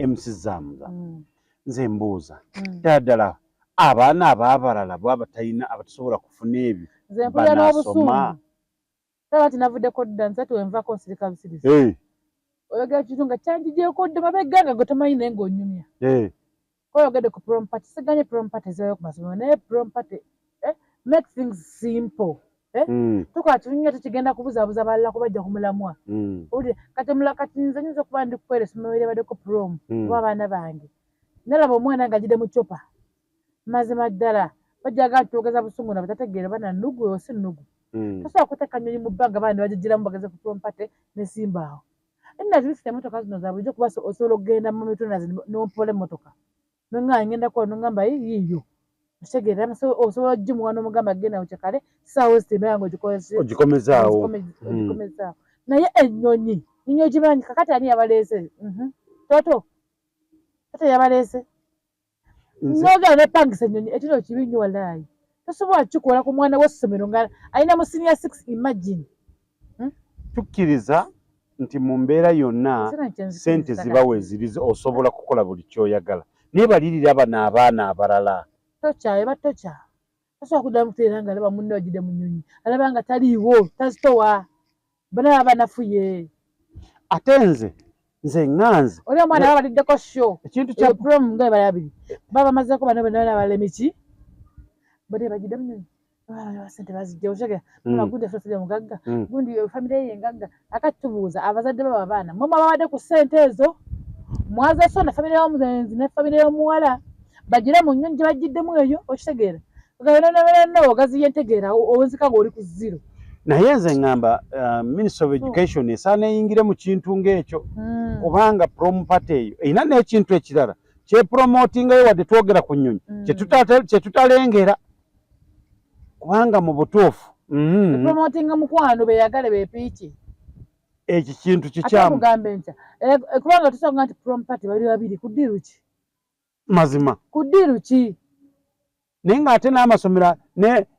MC Zamza nze mbuuza ddala abaana abaabalala bw'abatayina abatasobola kufuna ebyo nze mpulira n'obusungu tabati navuddeko dda nsatu envako nsirika busirizi oyogera kintu nga kyanjigyeko dda mabega nga gwe tomanyi naye ng'onyumya koyogedde ku prompati siganye prompati ezayo ku masomero naye prompati make things simple tukola kinyunya tekigenda kubuzaabuza balala kubajja ku mulamwa owulire kati nze nyinza okuba ndi kukwera essomero eryabaddeko prom oba abaana bange nalaba omwana nga agide mu copa mazima ddala bajjaga ntwogeza busungu na batategeera bana nnugu oyo si nnugu tosobola kuteeka nnyonyi mu bbanga baana bagigiramu bageze ku prompate nesimbaawo enazibisita emmotoka zino za bulijjo kuba osobola okugenda mu mitonazi n'ompola emmotoka nongamba ngendako nongamba yiiyo kitegeera osobola ogimuwa n'omugamba genda mukyakale saawa ezitemera nga ogikomezaawo naye ennyonyi nyonyi ogimanyi kakati ani yabaleese toto yabaleese nogera nepangisa ennyonyi ekiro kibi nnyo walaayi tosobola kikola ku mwana w'essomero nga alina mu senior 6 imagine tukkiriza nti mu mbeera yonna sente ziba weeziri osobola kukola buli kyoyagala naye balirira bano abaana abalala eba toca tasobola kuddamu kuteera nga alaba munne wagide mu nnyonyi alaba nga taliiwo tazitowa banaba banafuye ate nze ŋŋanze oli omwana aba baliddeko sho ekintu kya prom nga balabiri baba bamazeeko bano bonna balemeki bade bagide mu nnyonyi sente bazijja oshagera gundi efasajja mugagga gundi famire ye engagga akati tubuuza abazadde baba abaana mwe babadde ku ssente ezo mwaza sona famire y'omuzenzi ne famire y'omuwala bagire mu nnyonyi gye bagiddemu eyo okitegeera ogaziye ntegeera owenzika ng'oli ku zero naye nze ŋŋamba Ministry of Education esaana eyingire mu kintu ng'ekyo kubanga prompate eyo erina n'ekintu ekirala kyepromotingayo wadde twogera ku nnyonyi kyetutalengera kubanga mu butuufu promotinga mukwano beyagale bepiiki ekyo kintu kikyamu mugambe ntya kubanga tusonga nti prompate bali babiri ku ddiiru ki mazima ku ddiiru ki naye ng'ate n'amasomero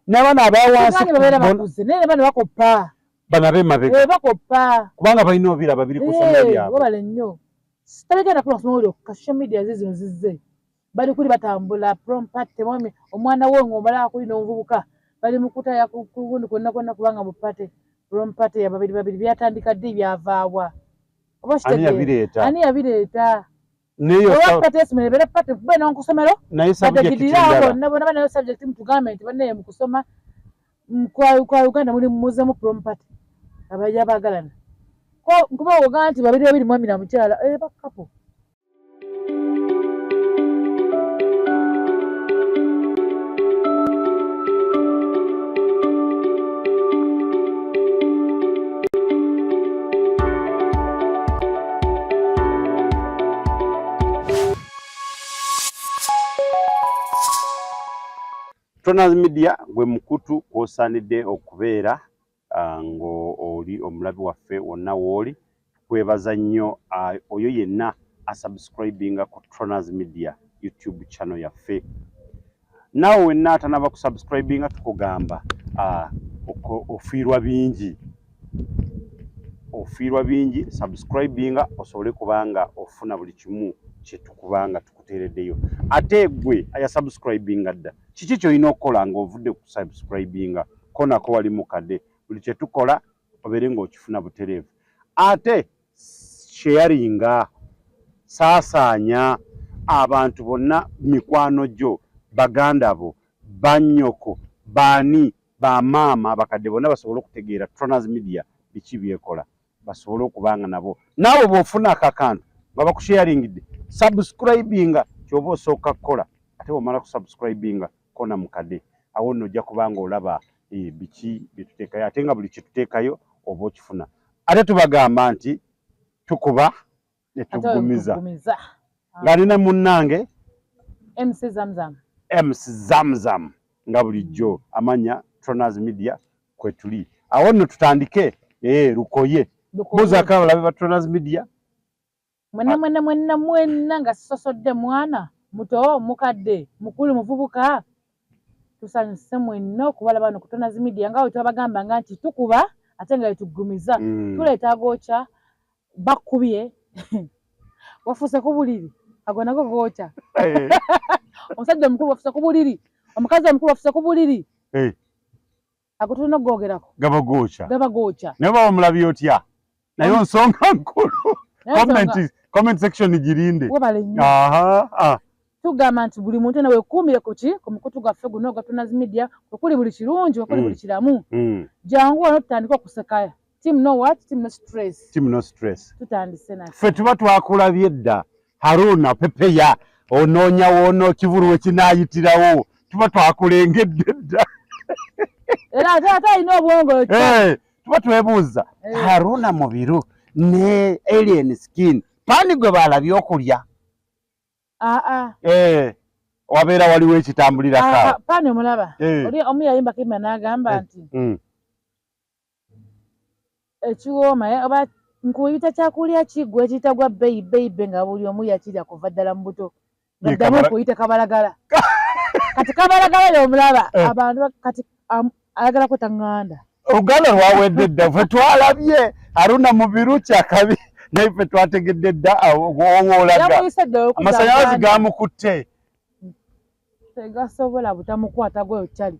n'abaana abawansi babeera bakuze naye bano bakoppa bano ab'emabega bakoppa kubanga balina obira babiri ku ssomero lyabwe wabala nnyo talegenda kula kusoma olyo ka social media zino zizze bali kuli batambula prompate omwana we ng'obalaba kuli n'omuvubuka bali mukutaya kugundi kwonna kwonna kubanga bupate prompate ya babiri byatandika ddi byavaawa oba kitegeera ani yabireeta patesmere bere pate kube n'okusomero naye subject nabona banayo subject mu government banaye mu kusoma kwa Uganda muli muzemu prompate abaja bagalana ko nkuba oga nti babiri mwami na mukyala bakapo Tronaz Media gwe mukutu kwosaanidde okubeera ng'oli omulabi waffe wonna w'oli kwebaza nnyo oyo yenna asubscribinga ku Tronaz Media YouTube channel yaffe naawe wenna atanaba kusubscribinga tukugamba ofiirwa bingi subscribinga osobole kubanga ofuna buli kimu kyetukubanga tukuteereddeyo ate gwe ayasubscribinga dda kiki kyolina okukola ng'ovudde ku subscribinga ko nako wali mukadde buli kyetukola obeere ng'okifuna butereevu ate sharinga saasaanya abantu bonna mikwano gyo baganda bo bannyoko baani bamaama bakadde bonna basobole okutegeera Tronaz Media biki byekola basobole okubanga nabo naawe bw'ofunako akantu nga bakusharingidde subscribinga kyoba osooka kukola ate bw'omala kusubscribinga kona mukadde awo nno ojja kubanga olaba biki byetuteekayo ate nga buli kyetuteekayo oba okifuna ate tubagamba nti tukuba ne tugumiza nga nina munnange MC Zamzam nga bulijjo amanya Tronaz Media kwe tuli awo nno tutandike lukoye buzaako abalabe ba Tronaz Media mwenna nga sisosodde mwana muto mukadde mukulu muvubuka tusanyuse mwenna okubalaba bano ku Tronaz Media nga bwe twabagambanga nti tukuba ate nga tugumiza tuleeta agokya bakubye wafuse ku buliri ago nago gocha omusajja omukulu wafuse ku buliri omukazi omukulu wafuse ku buliri ago tulina okugogerako gaba gocha naye baba omulabye otya naye nsonga nkulu comment section girinde tugamba nti buli muntu nawe kuumire ku mukutu gwaffe guno ogwa Tunazi Media okuli buli kirungi okuli buli kiramu jangu wano tutandika okuseka team no stress tutandise naffe ffe tuba twakulabye dda Haruna Pepeya onoonya woono kivulu we kinaayitirawo tuba twakulengedde dda era ate alina obwongo tuba twebuuza Haruna Mubiru ne alien skin pani gwe balabye okulya wabeera waliwo ekitambulirako pani omulaba oli omu yayimba kima n'agamba nti ekiwooma oba nkuyita kyakulya kigwe ekiyitagwa beibe nga buli omu yakirya kuva ddala mu buto gaddamu okuyita kabalagala kati kabalagala y'omulaba abantu kati ayagala kwetaŋŋanda oluganda lwawedde dda ffe twalabye Haruna Mubiru kyakabi naye ffe twategedde dda woolaga amasanyalazi gamukutte tegasobola butamukwata gwe okyali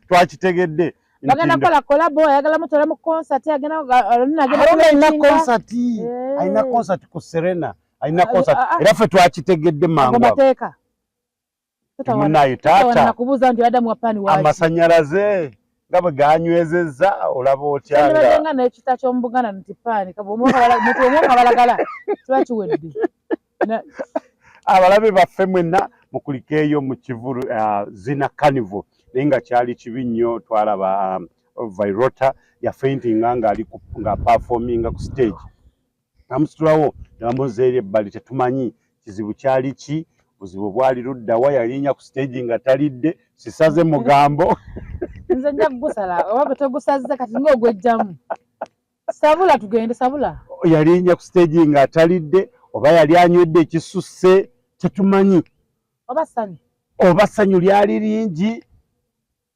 twakitegedde bagenda kola kolabo ayagala mutola mu concert alina concert ku Serena alina concert era ffe twakitegedde mangu munaye taata amasanyalaze nga bwe ganywezezza olaba otyanga n'ekita ky'omubuganda nti paani mutu omwo kabalagala kiba kiwedde abalabe baffe mwenna mukulikeeyo mu kivulu Zina Carnival naye nga kyali kibi nnyo twalaba Vairota ya faintinga nga performinga ku stage amusitulawo namuzeeri ebbali tetumanyi kizibu kyali ki buzibu bwali luddawa yalinnya ku stage nga talidde sisaze mugambo nze nja kugusala oba togusaziza kati ng'ogwejjamu sabula tugende sabula yalinnya ku stage nga atalidde oba yali anywedde ekisusse tetumanyi oba ssanyu lyali lingi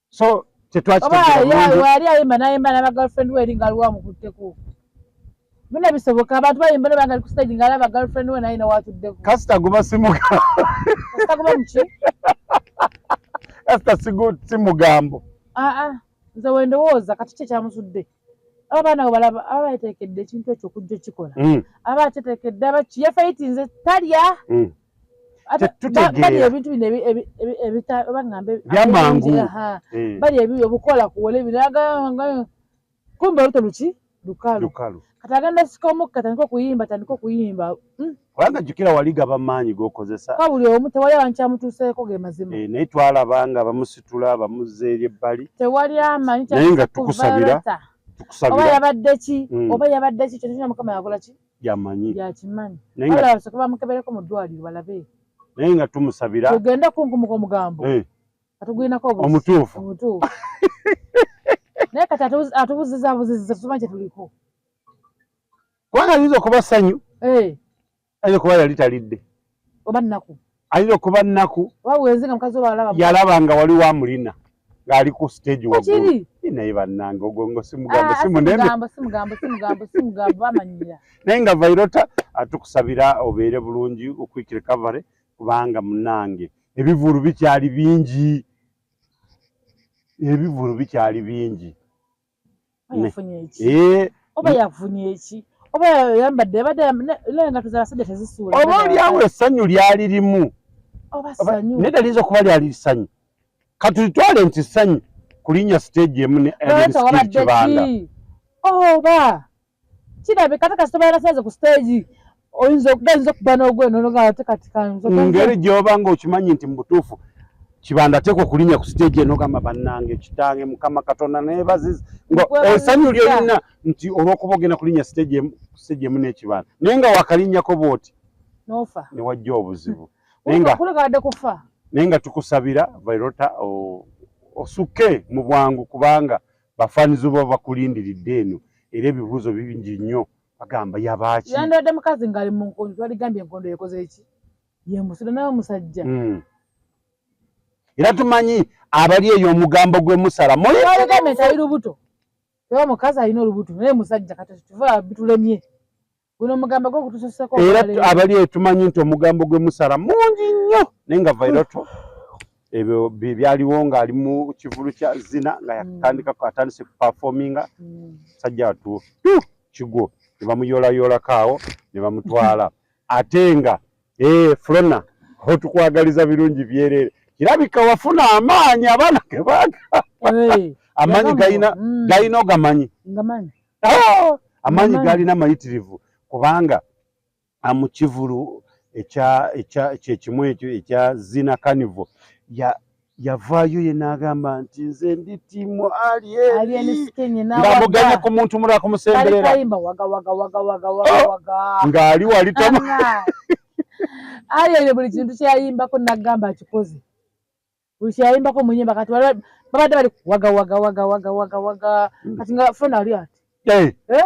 so tetwakitegeera ayimba nayimba n'abagirlfriend we eri nga aliwo amukutteko bino bisoboka abantu bayimba ne banga ali ku stage nga alaba girlfriend we naye nawatuddeko kasita guba simugambo nze wendowooza kati kye kyamusudde abaana we balaba aba bateekedde ekintu ekyo okujja okikola aba akiteekedde yafaitinze talya bali ebintu bino byamangu bali ebyo obukola kuwole binaga kumbe oluto luki lukalu kati agenda sika omukka tandika okuyimba kubanga jjukira wali gaba maanyi g'okozesa ka buli omu tewali abankyamutuuseeko ge mazima naye twalaba nga bamusitula bamuzza eri ebbali tewali amanyi naye nga tukusabira oba yabadde ki kyotulina mukama yakola ki yakimanyi alabasooka bamukebereko mu ddwaliro balabe naye nga tumusabira tugende kunkumuka omugambo katugwinako omutuufu naye kati atubuzizza tumanyi kyetuliko kubanga ayinza okuba ssanyu ayinza okuba yali talidde oba nnaku ayinza okuba nnaku oba bwenzinga mukazi olwalaba yalaba nga waliwo amulina ng'ali ku stage waggulu naye bannange ogwo simugambo simugambo bamanyira naye nga Vairota atukusabira obeere bulungi okwik recovery kubanga munnange ebivulu bikyali bingi oba yafunye eki oba yambadde nga tuza abasajja tezisuula oba olyawo essanyu lyali limu naye taliinza okuba lyali ssanyu katulitwale nti ssanyu kulinnya stage emu ne kibanda oba kirabika ate kasita balina saaze ku stage oyinza okuba n'ogwengeri gy'oba nga okimanyi nti mu butuufu kibanda ateekwa okulinnya ku stage eno gamba bannange kitange mukama katonda neebaziza essanyu lyolina nti olw'okuba ogenda kulinnya stage emu n'ekibanda naye nga wakalinnyako bw'oti n'ofa ne wajja obuzibu naye nga tukusabira Vairota osuke mu bwangu kubanga bafaanizi baba bakulindiridde eno era ebibuuzo bingi nnyo bagamba yabaaki yandwadde mukazi ng'ali mu nkondo twaligambye enkondo yekoze eki yemusula nawe musajja era tumanyi abali eyo omugambo gwe musala muligambye nti ali lubuto era omukazi alina olubuto naye musajja kati tuva bitulemye guno mugambo gwo kutusosako era abali tumanyi nti omugambo gwe musala mungi nnyo naye nga vairoto ebyo byaliwo nga ali mu kivulu kya zina nga yatandika atandise kuperforminga sajja watu kigo ne bamuyola kaawo ne bamutwala ate nga Flona otukwagaliza birungi byerere kirabika wafuna amaanyi abaana ge baga amaanyi galina ogamanyi amaanyi galina mayitirivu kubanga mu kivulu ekimu ekyo ekya Zina Carnival yavaayo ye n'agamba nti nze ndi tiimu Alien ng'amuganye ku muntu mulala kumusemberera ng'ali wali Alien buli kintu kyayimbako n'agamba akikoze buli kyayimbako mu nnyimba kati babadde bali waga kati nga Flona ali ati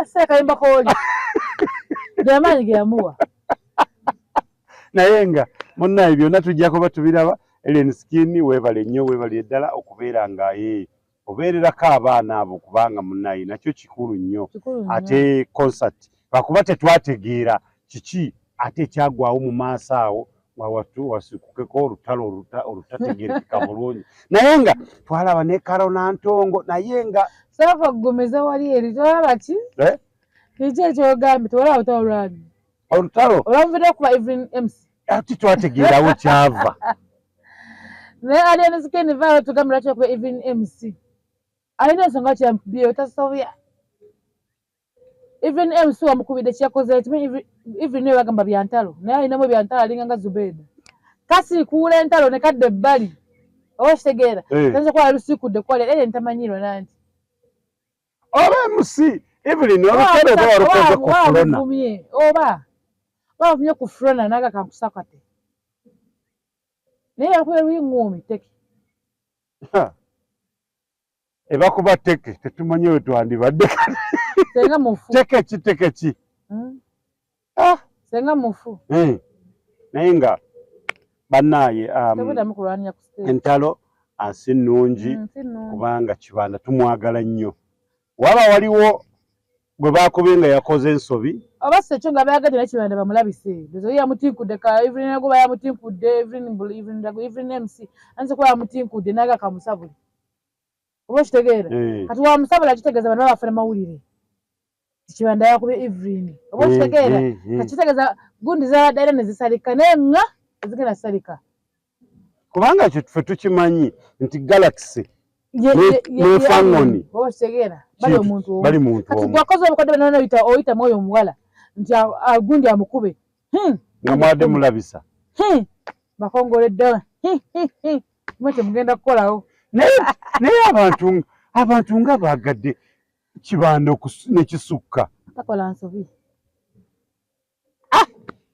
seekayimbako oli gyamaanyi ge yamuwa naye nga munnaye byonna tujja kuba tubiraba Alien Skin weebale nnyo weebale eddala okubeera nga obeererako abaana abo kubanga munnaye nakyo kikulu nnyo ate concert lwakuba tetwategeera kiki ate ekyagwawo mu maaso awo wawatu wasikukeko olutalo olutategeerekeka bulungi naye nga twalaba ne Karona Ntongo naye nga saafa kugomeza wali eri tolaba ki kiki ekyogambye tewalaba olutalo lwani olutalo olwamuvudde kuba Evelyn MC ati twategeerawo kyava naye Alien Skin vaayo tugambira lwaki okuba Evelyn MC alina ensonga kyamukubyeyo tasobya Evelyn MC wamukubidde kyakoze kimanyi Evelyn we bagamba byantalo naye alinamu ebyantalo alinga nga Zubeida kasiikuula entalo ne kadda ebbali oba kitegeera tanza kuba lusiikudde kwali Alien tamanyirwa nanti oba MC Evelyn olutalo oba walukoze ku Flona oba bavumye ku Flona naga kankusakate naye yakuba lwingumi teke ebakuba teke tetumanyi we twandibadde senga mufu teke ki senga mufu naye nga bannaaye entalo si nnungi kubanga Kibanda tumwagala nnyo waba waliwo gwe baakubye nga yakoze ensobi oba sekyo nga bayagadde ne Kibanda bamulabise ezo yamutinkudde ka Evelyn nagoba yamutinkudde Evelyn MC anze kuba yamutinkudde naga kamusabule oba kitegeera kati wamusabula kitegeeza bano babafuna mawulire Kibanda yakubye Evelyn oba kitegeera kakitegeeza gundi zabadde era ne zisalika naye nga ezigenda salika kubanga ekyo ffe tukimanyi nti Galaxy ne Fangoni oba kitegeera bali omuntu bali muntu kati gwakoze obukodde bano oyita mwoyo omuwala nti gundi amukube nga mwadde mulabisa bakongoleddewa mwete mugenda kukolawo naye abantu nga baagadde Kibanda nekisukka takola nsobi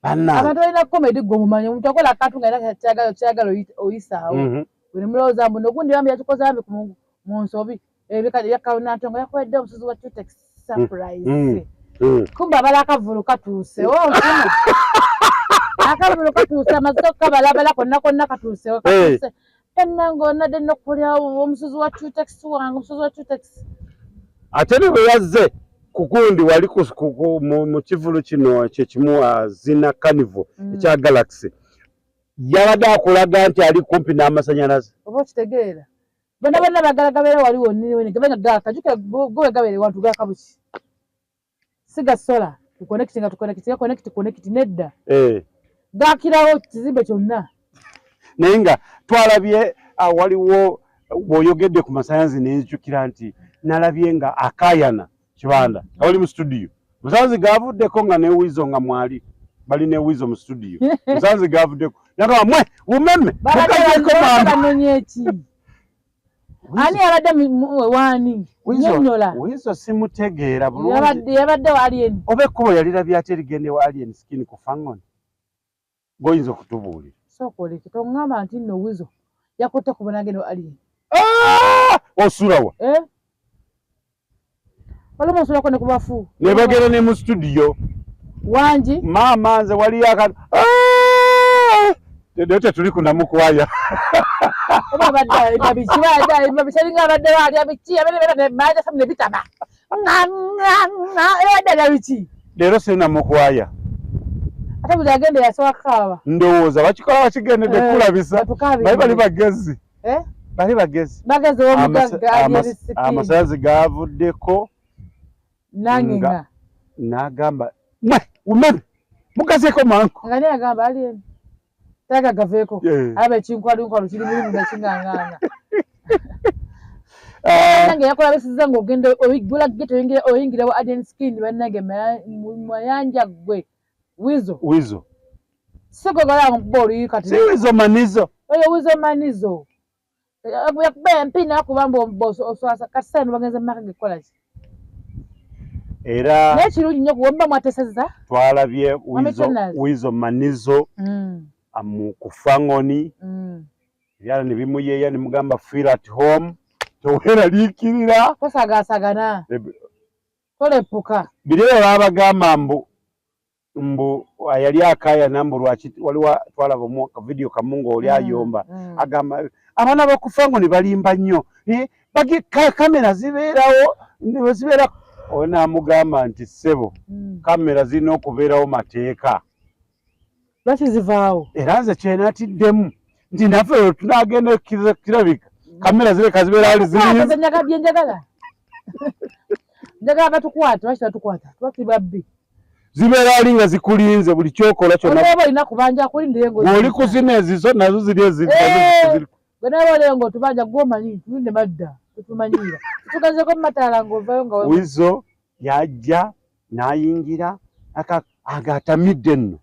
abantu balina komedi gwe mumanyi omuntu akola akantu nga era kyagala oyisaawo buli mulowooza mbu nogundi bambi yakikoze bambi mu nsobi ebya Karona Ntongo yakwedde omusuzi wa Tutex surprise kumbe abala akavulu katuuse akavulu katuuse amaziko kabalabala konna katuuse ennanga onadde nokulya omusuzi wa Tutex wange omusuzi wa Tutex ate ne bwe yazze kugundi wali mu kivulu kino kyekimu Zina Carnival ekya Galaxy yabadde akulaga nti ali kumpi n'amasannyalaze oba kitegeera bonna bagala gabeera waliwo nini gabenga kajuke gowe gabeere wantu gakabuki siga sola tukonekiti nedda gakirawo kizimbe kyonna naye nga twalabye waliwo bw'oyogedde ku masannyalaze nenzijukira nti nalabye nga akayana Kibanda oli mu studio musanzi gavuddeko nga ne Wizo nga mwali bali ne Wizo mu studio musanzi gavuddeko nagamba mwe umeme banonyeki ani abadde wani nyonyola Wizo simutegeera bulungi yabadde wa Alien oba ekkubo yalirabye ate ligende wa Alien Skin ku Fangoni goyinza okutubuulira sokole kitongamba nti nno Wizo yakotte kubona agende wa Alien osulawa waliwo osulako ne kubafu ne bagenda ne mu studio wangi maama nze waliyo akantu tetuli kunamukwaya oba badde bikyalinga abadde balya biki abeera ne bitaba badde biki leero sirina mukwaya ate buli agende yasobola kukaaba ndowooza bakikola bakigendedde kulabisa bali bagezi bali bagezi amasazi gaavuddeko nange nga n'agamba umeme mugazeeko manku nga naye agamba ali taga gaveeko alaba ekinkwalunkwalu kiri mulimu nga kinganganga nange yakola bisiza ng'ogenda oyigula geto oyingirawo Aden Skin bannange mayanja gwe wizo sigogola mukuba oli kati si wizo manizo oyo wizo manizo yakuba empina akuba mbu oswasa kati sano bagenza mumaka gekola ki era naye kirungi nnyo kuwomba mwateseza twalabye wizo manizo mu kufaŋŋoni ebyala ne bimuyeeya ne mugamba feel at home toweraliikirira tosagaasagana tolepuka biri ebyo baabagamba mbu yali akaayana mbu lwaki waliwo twalaba mu kavidiyo kamu ng'oli ayomba agamba abaana b'okufaŋŋoni balimba nnyo kamera zibeerawo zibeera oyo n'amugamba nti ssebo kamera zirina okubeerawo mateeka lwaki zivaawo era nze kyenaatiddemu nti naffe tunagenda kirabika kamera zireka zibeera ali nyaga bye njagala njagala batukwata lwaki batukwata tuba tuli babbi zibeera ali nga zikulinze buli kyokola kyonnaoba olina kubanja kulindire ng'oli kuzina ezizo nazo ziri eziri gwenaaba olire ng'otubanja gwomanyi tulinde madda tetumanyiira tugazeko mumataala ng'ovayo nga wizo yajja n'ayingira agatamidde nno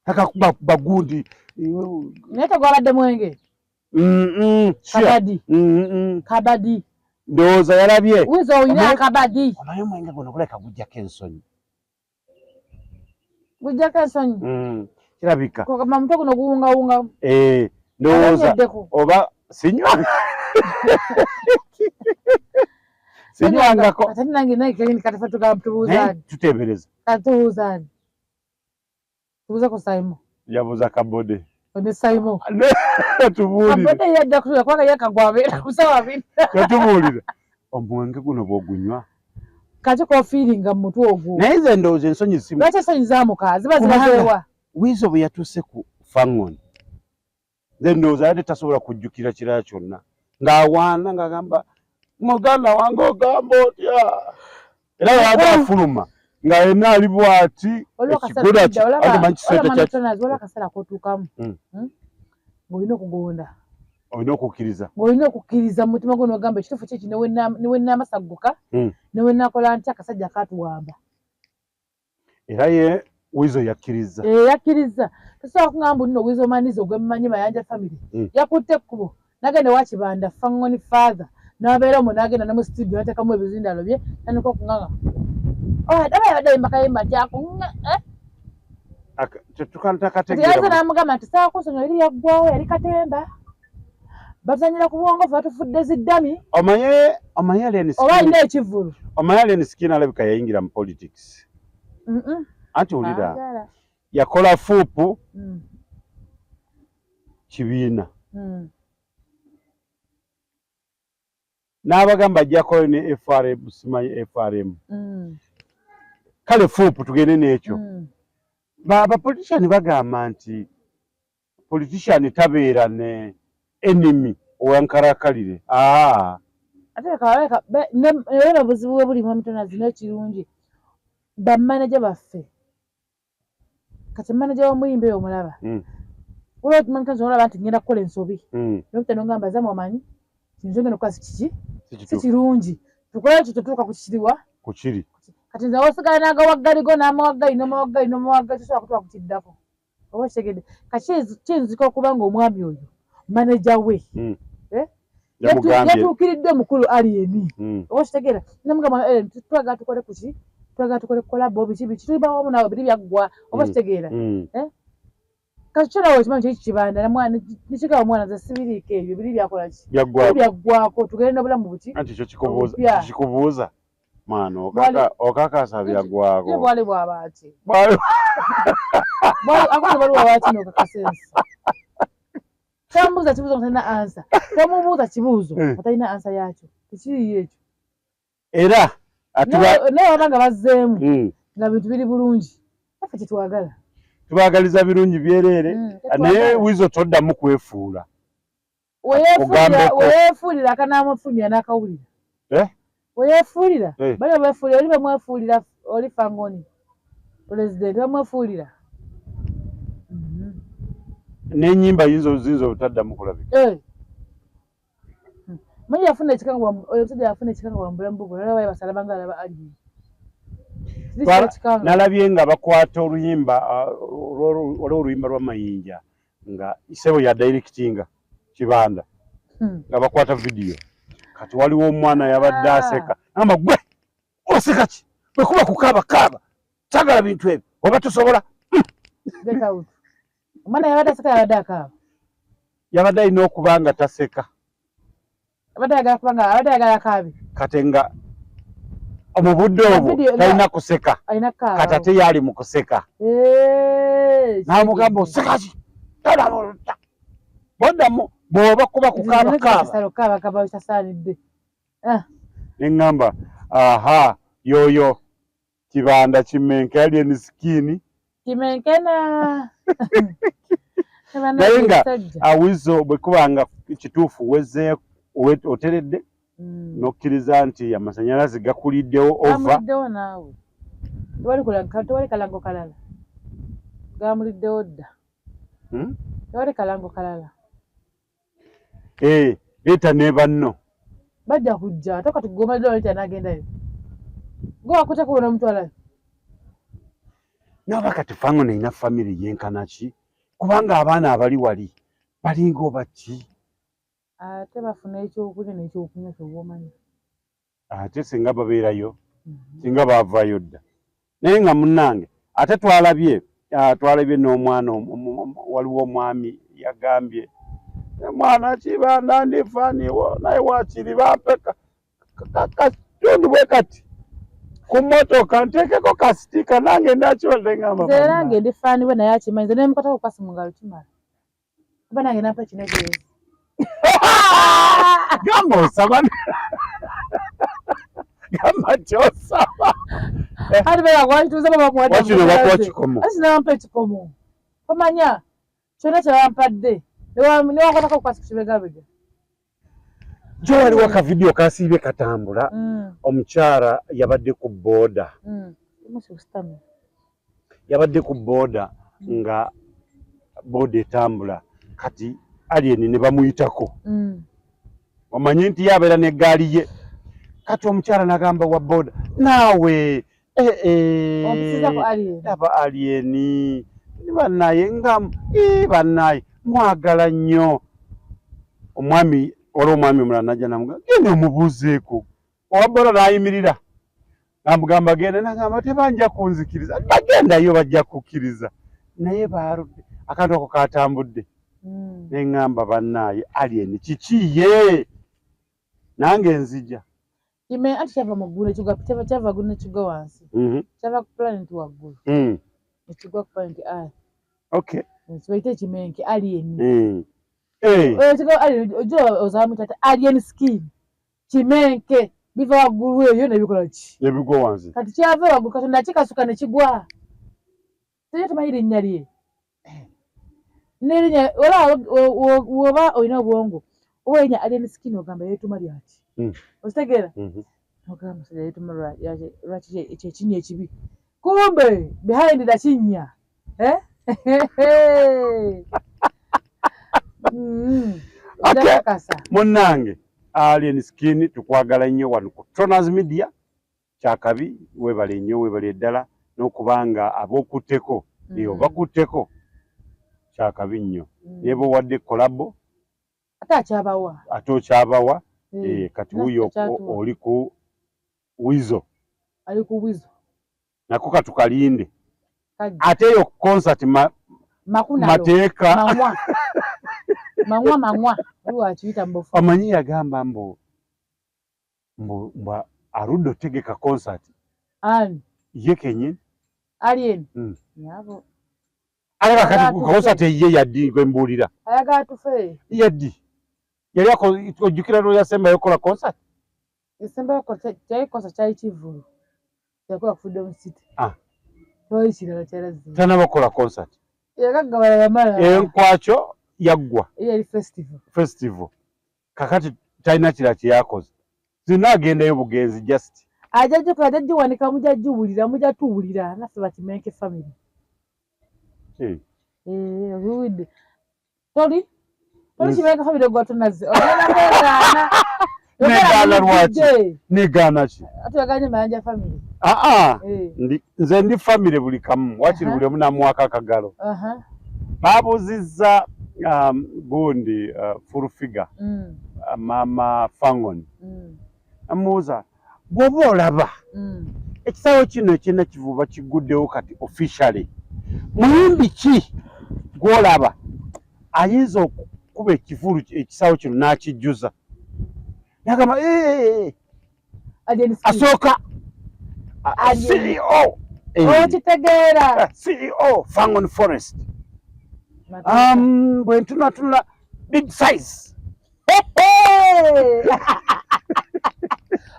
akakuba gundi naye tegwabadde mwenge kabadi ndowooza yalabye wizo oyina akabadi omanyi omwenge guno guleka gujjako ensonyi gujjako ensonyi kirabika mamutwe guno guwungawunga ndowooza oba sinywa sinywangako ate nange naye katafa tugamba tubuuzaani tuteebereza katubuuzaani tubuuze ku Saimo yabuuza kabode ne Saimo tubuulire kabode yajja kutula kubanga yakagwabeera kusawa bina tubuulire omwenge guno bw'ogunywa kati kofiiringa mu mutwe ogwo naye nze ndowooza ensonyi simu lwaki ensonyi zaamuka ziba zibazeewa wiizo bwe yatuuse ku faŋŋoni nze ndowooza yadde tasobola kujjukira kirala kyonna ng'awaana ng'agamba muganda wange ogamba otya era yadde afuluma nga yenna ali bw'ati waliwo akaseera kotuukamu ng'olina okugonda olina okukkiriza ng'olina okukkiriza mu mutima gwo n'ogamba ekituufu kyeki newe naamasagguka newe naakola nti akasajja katuwamba era ye wizo yakkiriza yakkiriza tosobola kuŋŋamba nno wizo manizo ogwemumanyi Mayanja family yakutte ekkubo nagenda wa Kibanda faŋŋoni father n'abeera omwo n'agenda ne mu studio nateekamu ebizindalo bye nanika okuŋŋaŋa aba yabadde yembakayemba ntyakuyinza n'amugamba nti sawa kusonyiwa eri yaggwawo yali katemba bazanyira ku bwongofu batufudde ziddami omanyi oba alina ekivulu omanyi Aleni Skin alabika yayingira mu politics anti wulira yakola fuupu kibiina n'abagamba ajjakoyo ne FRM simanyi FRM kale fuupu tugende n'ekyo abapolitician bagamba nti politician tabeera ne enemy owankarakalire ate era obuzibu bwe buli mumitonazi n'ekirungi bammanaja baffe kati manaja w'omuyimbi oyo omulaba waliwo tumanyi olaba nti ngenda kukola ensobi nokutta nogamba zamu omanyi kintu ngenda okukola kiki si kirungi tukole ekyo tutuuka ku kiriwa ku kiri kati nze wosigala n'agawaggaligo n'amawaggali n'omawaggali tosobola kutuuka ku kiddako oba kitegedde kati kiyinzika okuba nga omwami oyo manaja we yatuukiridde omukulu Alien oba kitegeera namugamba twagala tukole kuki twagala tukole kolabo biki tulibawo wamu nawe biri byaggwa oba kitegeera kati kyo nawe okimanyi kyeki Kibanda nikigaba omwana nze sibiriiko ebyo biri byakola ki byaggwako tugende n'obulamu buki anti kyo kikubuuza mwana okakasa byaggwako bwali bwaba ati akoze baliwo abaati n'okakasensi kyamubuuza kibuuzo nga talina ansa kyamubuuza kibuuzo nga talina ansa yaakyo tekiriyo ekyo era naye waba nga bazzeemu nga bintu biri bulungi afa kitwagala tubagaliza birungi byerere naye Wizo toddamu kwefuula weyefuulira akanaamufunya n'akawulira weyefuulira bali befuulira oli bamwefuulira oli fangoni pulezidenti bamwefuulira n'ennyimba yinzo obutaddamu kulabika manyi yafuna ekikanga oyo omusajja yafuna ekikanga wambulamu bubu nalaba basala nga alaba ali nalabye nga bakwata oluyimba olw'oluyimba lw'amayinja nga isebo ya directinga Kibanda nga bakwata video kati waliwo omwana yabadde aseka ama gwe oseka ki bwe kuba kukaaba sagala bintu ebyo oba tusobola omwana yabadde aseka yabadde akaaba yabadde alina okuba nga taseka abadde ayagala akaabe kati nga mu budde obwo talina kuseka kati ate yali mu kuseka n'amugamba oseka ki boddamu bw'oba kuba kukaaba kitasaanidde neŋŋamba aha yoyo Kibanda Kimenke alien skin Kimenkena naye nga Wizo bwe kuba nga kituufu wezze oteredde n'okkiriza nti amasanyalaze gakuliddewo gamuliddewo naawe tewali kalango kalala gamuliddewo dda tewali kalango kalala leeta ne banno bajja kujja ate kati gomaddewo leeta n'agendayo gwe wakutako wona omutwalayo naaba kati fango neyina famire yenkana ki kubanga abaana abali wali balinga oba ki ate bafuna ekyokulya n'ekyokunywa kyobwomanyi ate singa babeerayo singa baavaayo dda naye nga munnange ate twalabye n'omwana waliwo omwami yagambye mwana Kibanda ndifaaniwo naye wakiri bampe katundu bwe kati ku mmotoka nteekeko kasitika nange ndakibadde ngamba nze nange ndifaaniwe naye akimanyi nze nemukatako kwasi mu ngalo kimala kuba nange nampa ekinegereza gamba osaba gamba kyosaba ati bera gwakituuza wakino bakuwa kikomo ati nampa ekikomo omanya kyonna kyebampadde newakwatako kukwasi ku kibegabega jo waliwo akavidiyo kasiibye katambula omukyala yabadde ku booda yabadde ku booda nga booda etambula kati alien ne bamuyitako omanyi nti yabeera n'eggaali ye kati omukyala n'agamba wa booda naawe aba alien bannaye nga bannaye mwagala nnyo omwami waliwo omwami omulala najja namugamba genda omubuuzeeko owa booda n'ayimirira namugamba genda nagamba tebanja kunzikiriza bagendayo bajja kukkiriza naye baaludde akantu ako katambudde neŋŋamba bannaaye alien kikiye nange nzija kime ati kyava mu ggulu ekigwa kyava ggulu nekigwa wansi kyava ku planet waggulu ekigwa ku planet aya okay kibaite Kimenke alien ojo ozamwita ati alien skin Kimenke biva waggulu eyo nebikola ki nebigwa wansi kati kyava waggulu katonda kikasuka nekigwa teye tumanyi linnya lye nerinya woba olina obwongo oba erinnya alien skin ogamba yeetuma lyaki okitegeera ogamba musajja yeetuma lwaki ekyekinnya ekibi kumbe behind the kinnya munnange alien skin tukwagala nnyo wano ku Troners Media kyakabi webale nnyo webale ddala n'okubanga ab'okutteko bakutteko kyakabi nnyo naye bowadde kolabo ate okyabawa kati wuyo oli ku Wizo nako katukalinde ate eyo concert mateeka mangwa wakiyita mbofu omanyi yagamba mbu arudde otegeka concert ye kenyini alien ate kakati concert ye yaddi gwe mbuulira ayagala tufe yaddi yali ojjukira lwe yasembayo kola concert esembayo kyali concert kyali Kivulu yakola ku Freedom City Tewali kirala kyalazi. Tanabakola concert. Yagagabala yamala. Enkwacho yaggwa. Yali festival. Kakati talina kirala kyeyakoze. Zina agendayo bugenzi just. Ajajja wanika mujja tuwulira naffe bakimenke family. Rude. Tori kimenke family gwa tunaze. Negana lwaki? Negana ki? Atuyaganye mayanja family. Nze ndi family buli kamu. Wakiri buli muna mwaka akagalo. Babuzizza gundi full figure. Mama Fangoni. Amuuza bw'oba olaba ekisawo kino ekirina kivuba kiguddewo kati officially muyimbi ki gw'olaba ayinza okukuba ekisawo kino n'akijjuza n'agamba asooka CEO okitegeera CEO Fangoni Forest bwe ntunatunula big size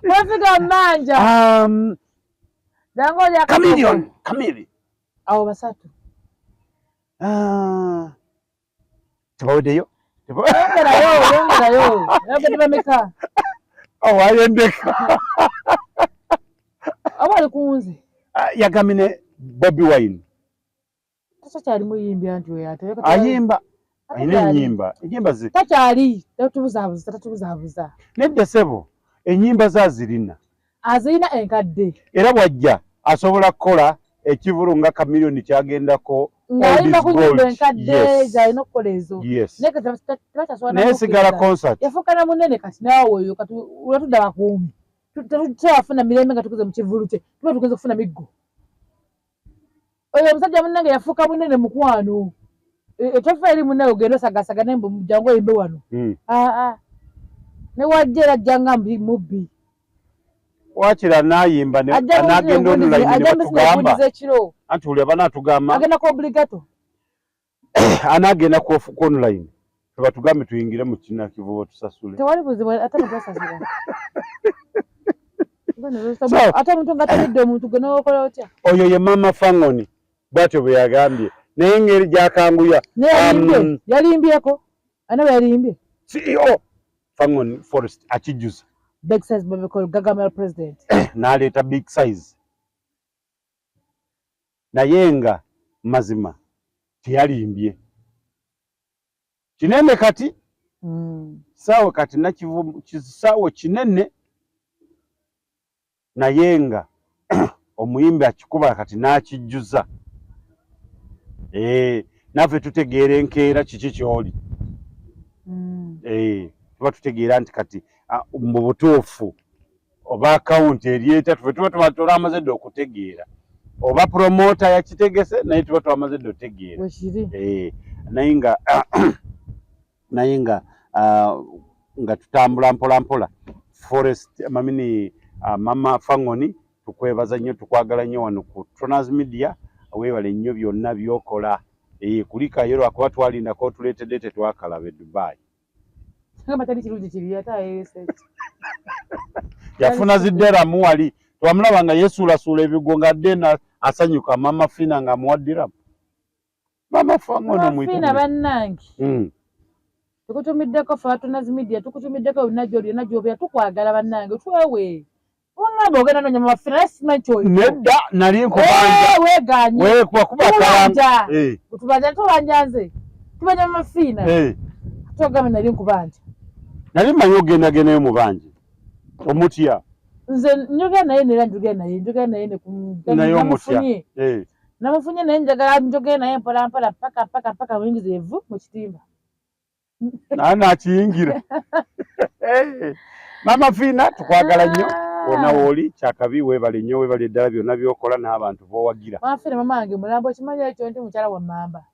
Wafika manja. Dango ya Kamili. Awo basatu. Tebaweddeyo. Yongerayo. Yabadde bameka. Ayendeka. Abali kunze. Yagamine Bobby Wine. Tasa kyali muyimbi anti we ate. Ayimba. Ayina ennyimba. Ennyimba zi. Takyali. Tatubuzabuza. Nedda sebo. Ennyimba zazirina. Azirina enkadde. Era bwajja asobola kukola ekivulu nga Kamiliyoni kyagendako. Ng'ayimba ku nnyimba enkadde z'alina okukola ezo. Naye sigala concert. Yafuukana munene kati naawe oyo kati olwatudda bakuumi. Tetwafuna mirembe nga tukuze mu kivulu kye. Tuba tugeze kufuna miggo. Oyo omusajja munnange yafuuka munene mukwano. Etofa eri munnawe ogenda osagasaga naye jangu oyimbe wano. Ne wajjera jjanga mubbi. Wakira n'ayimba n'agenda onulayini ne batugamba. Anti buli aba n'atugamba. Agenda ku obligato. Anaagenda ku onulayini. Tebatugambe tuyingire mu kina kivubo tusasule. Tewali buzibu ate mutwasasula. Ate omuntu nga talidde omuntu gwe n'okola otya? Oyo ye Mama Fangoni. Bw'atyo bwe yagambye. Naye engeri gy'akanguya. Yalimbyeko. Ana bwe yalimbye. CEO Fangoni Forest akijjuza. Big size babikola Gagamel president. N'aleeta big size. Naye nga mazima teyalimbye. Kinene kati. Sawa kati nakivu kisaawo kinene. Naye nga omuyimbi akikuba kati n'akijjuza. Naffe tutegeera enkeera kiki ky'oli. Tuba tutegeera nti kati mu butuufu oba akawunti eryeta tuba twamaze dde okutegeera. Oba promota yakitegese naye tuba twamaze dde otegeera. Naye nga tutambula mpola mpola. Forest Mama Fangoni tukwebaza nnyo tukwagala nnyo wano ku Tronaz Media weebale nnyo byonna by'okola. Kulika yero akuba twalindako otuleetedde tetwakalaba e Dubai. Yafuna zidderamu wali twamulaba nga yesuulasuula ebigo nga dde asanyuka Mama Fina nga amuwaddiramu. Mama Fangoni Fina bannange. Tukutumiddeko Tronaz Media tukutumiddeko byonna gy'obeera tukwagala bannange twewe. Wangamba ogenda nonya Mama Fina simanyi oyo. Nedda nali nkubanja. Weeganye. Weekuba kalanga. Tubanja tubanja nze. Tubanja Mama Fina. Togamba nali nkubanja. Nali mmanyi ogendagendayo mu bangi. Omutya. Nze njogera naye nera njogera naye ne naye omutya. Namufunye naye njagala njogera naye mpola mpola paka muyingize evu mu kitimba. N'akiyingira. Mama Fina tukwagala nnyo. Wonna wooli kyakabi weebale nnyo weebale ddala byonna by'okola n'abantu b'owagira. Mama Fina mamange mulambo okimanyi ekyo nti mukyala wa Mamba.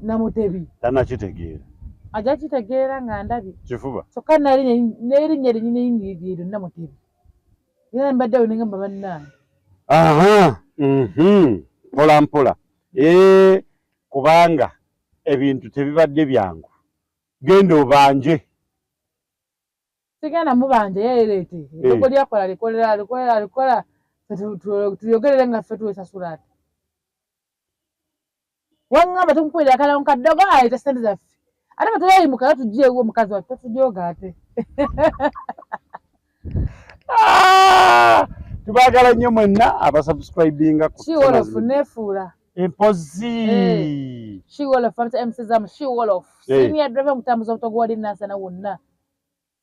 Namutebi. Tannakitegeera. Ajja kitegeera nga ndabye. Kifuba. Kyokka n'erinnya linnyini Namutebi. Era mbadde awo ne ngamba bannange. Mpola mpola. Kubanga ebintu tebibadde byangu. Genda obanje. Sigenda mubanje yeereete. Ekyo lyakola likola tuyogerere nga ffe tuwesasula ate wangamba tumukwira akala nkaddogo ayita ssente zaffe ate batuyayimuka era tuggyeewo omukazi waffe tujooga ate tubaagala nnyo mwenna abasubscribinga She Wolof nefuula empozi She Wolof amta MC Zamu She Wolof senior driver mutambuza obutogo wali nansana wonna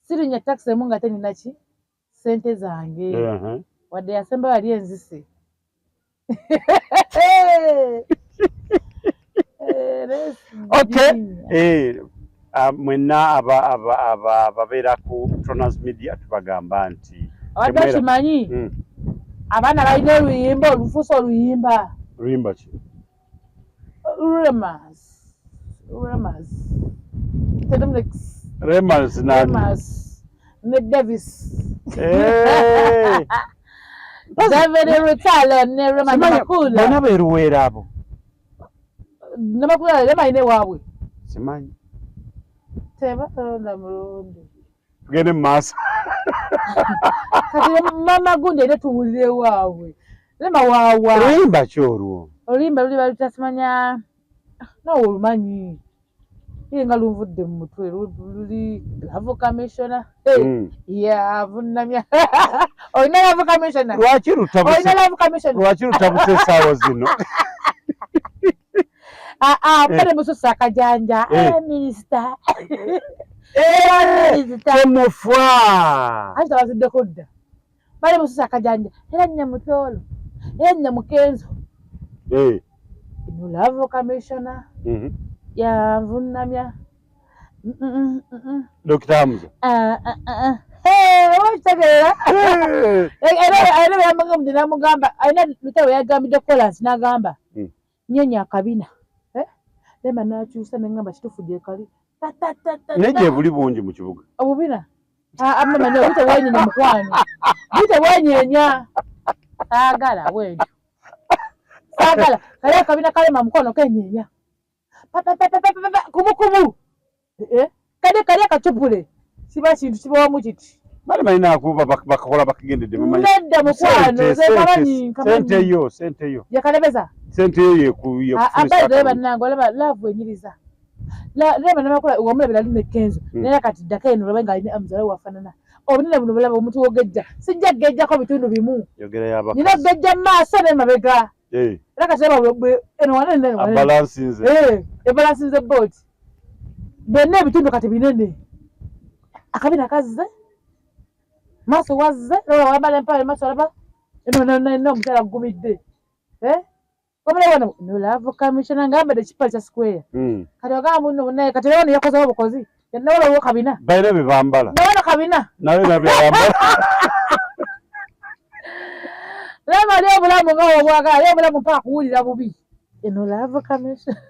sirinya taxi emu nga tenina ki ssente zange wadde yasemba wali enzise okay mwenna ababeera ku Troners Media tubagamba nti wadde kimanyi abaana balina oluyimba olufuusa oluyimba luyimba ki Remas ne Davis David Rutalo ne Remas Makula bonna beeruweera abo Namakula lemayine waabwe simanyi teba ronda murundi tugende mu maaso kati mama gundi ate tuwulire waabwe lema waawa oluyimba ki olwo oluyimba luli balutasimanya nawe olumanyi ye nga lunvudde mu mutwe luli Love Commissioner yavunamya olina Love Commissioner lwaki lutabuse essaawa zino pale mususa akajanja minisita temufwa ate tabaziddeko dda bale mususa akajanja era nnyamutolo era nnyamukenzo eno Love Commissioner yanvunamya Dr. Hamza okitegeera era beyambaga omude namugamba alina lutalo yagambidde kolansi n'agamba nyonya akabina lema nakyusa nengamba kitufu gyekali naye gye buli bungi mu kibuga obubina amamanya obute bwenyenya mukwano bute bwenyenya saagala bwentyo saagala kali akabina kalema mukono kenyenya kumukumu kali akacupule kiba kintu kibawamu kiti bali balina akuba bakakola bakagendedde nedda mukwano sente yo yakalebeza sente yo abaire bannange olaba laavu enyiriza leba namakula wamulabira alina ekkenzo naye kati ddako eno olaba nga alina amuzala wafanana obunene buno bulaba omuntu wogejja sijja gejjako bitundu bimu nina gejja mu maaso n'emabega era kati eno wanene ebalansinze booti byonna ebitundu kati binene akabina kazze maaso wazze laba wambala empale maaso alaba eno omukyala gumidde wamulabona no Love Commissioner ngambadde ekipale kya square kati wagamba muno munaye kati era ono yakozeho obukozi nawolawo kabina balina bye bambala nawona kabina nawe nabye bambala lema ali obulamu nga obwagala ali obulamu mpaka kuwulira bubi eno Love Commissioner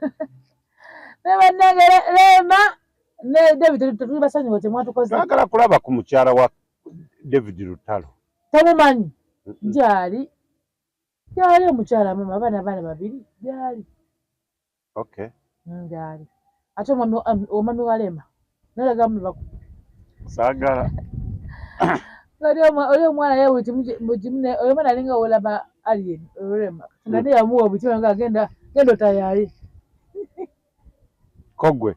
ne bannange lema ne David tuli basonyiwa temwatukoze twagala kulaba ku mukyala wa David Lutalo temumanyi gyali omukyala mama abaana babiri gyali gyali ate omwami wa Lema nalaga mubaku saagala oli omwana yewuti oyo mwana alinga olaba alien Lema nani yamuwa obutima nga genda otayaye kogwe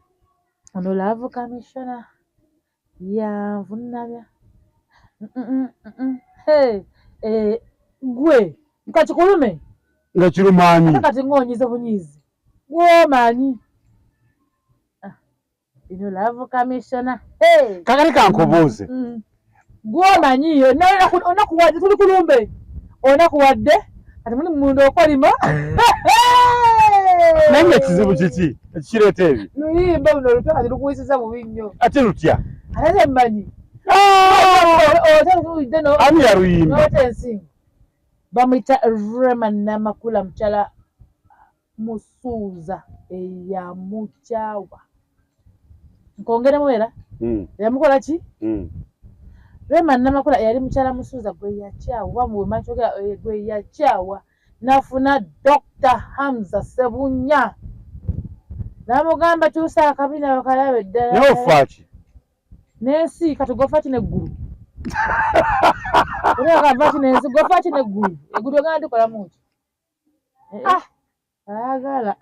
ono Love Commissioner yanvunamya gwe nkakikulume nga kirumanyi kati ng'onyize bunyizi gwomanyi ino Love Commissioner kakati kankubuuze gwomanyi onakuwadde tuli kulumbe onakuwadde kati muli munda okolima naye nga ekizibu kiki ekikireeta ebyo luyimba buno olutya kati lukuyisiza bubi nnyo ate lutya ate mmanyi ani yaluyimba noota ensingo bamuyita Rema Namakula mukyala Musuuza eyamukyawa nkongeremu era eyamukola ki Rema Namakula yali mukyala Musuuza gwe yakyawa gwe yakyawa nafuna Dr. Hamza Sebunya namugamba kyusa akabina bakalabe ddala naye ofaaki n'ensi katugofa ki neggulu Uriya kava kinenzi gofa kine gulu. Egulu ngandi kola muti. Agala.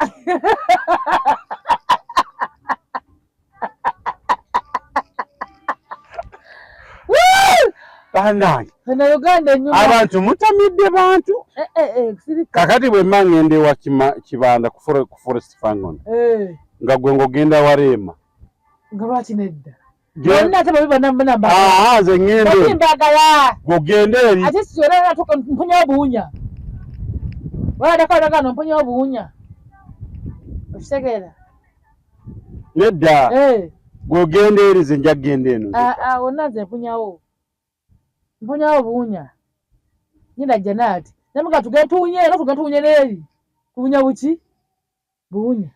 Banange. Na Uganda nyuma. Abantu mutamidde bantu. Sirika. Kakati bwe mangende wa kibanda ku forest fangon. Nga gwe ngogenda Warema. Ngalwaki nedda. Genda taba bibana namba. Nze ngende. Mbagala. Gogende eri. Ate siyora natuka mpunya obuunya. Wala dakala mpunya obuunya. Okitegera. Nedda. Gogende eri nze nja gende eno. Wonna nze mpunyawo. Mpunyawo buunya. Nyina Janati. Namuka tugetuunye no tugetuunye n'eri. Tuunya buki? Buunya.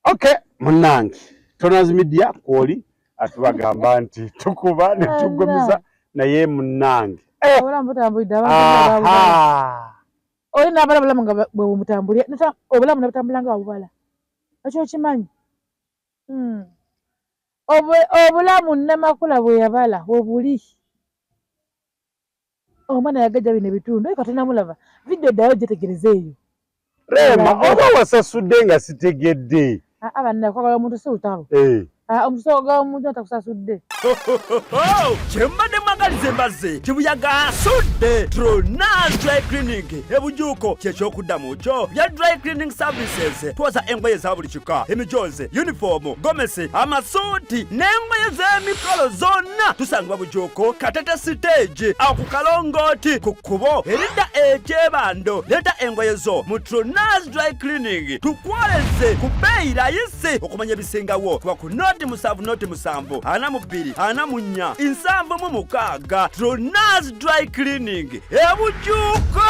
Okay, munnange. Tonaz Media kwoli atubagamba nti tukuba ne tugomiza naye munnange. Ola mutambulidde abantu baba. Olina abalabulamu nga bwe mutambulira. Obulamu ne butambula nga bubala. Ekyo kimanyi. Obulamu Namakula bwe yabala obuli. Omwana yagajja bino ebitundu eka tenamulaba. Video ddayo gyetegereze eyo. Rema, oba wasasudde nga sitegedde. Abanna kwagala omuntu si lutalo. Omusoga omuntu atakusasudde. Kyembadde mwagaliza embaze kibuyaga asudde Tronaz Dry Cleaning ebujuuko kyekyokuddamu kyo bya dry cleaning services. Twoza engoye za buli kika, emijoze, uniform, gomesi, amasuuti n'engoye z'emikolo zonna tusangibwa bujuuko Katete stage awo ku Kalongooti ku kkubo eridda ekyebando. Leeta engoye zo mu Tronaz Dry Cleaning tukwoleze ku bbeeyi layisi okumanya ebisingawo kuba ku noti 7 42 44 76. Tronaz Dry Cleaning ebujuuko.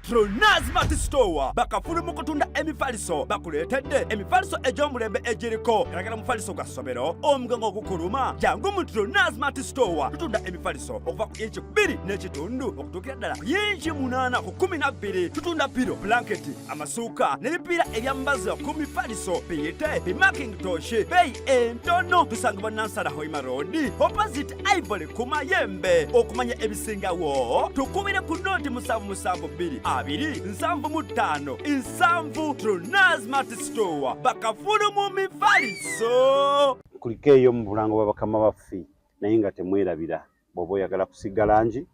Tronaz Mart Store bakafulu mu kutunda emifaliso bakuleetedde emifaliso egy'omulembe egiriko eragala mufaliso gwa ssomero omugango ogukuluma jangu mu Tronaz Mart Store tutunda emifaliso okuva ku inchi 2 n'ekitundu okutuukira ddala inchi 8 ku 12. Tutunda piro, blanketi, amasuuka n'ebipiira ebyambaza ku mifaliso biyite bimakintosh beeyi entono. Tusangibwa Nansana Hoima Road opposite Ivory ku Mayembe. Okumanya ebisingawo tukubire ku noti 772 275 Tronaz Mart Store bakafulu mu mifaliso. Kuliko eyo mu bulango bw'abakama baffe naye nga temwerabira bw'oba oyagala kusiga langi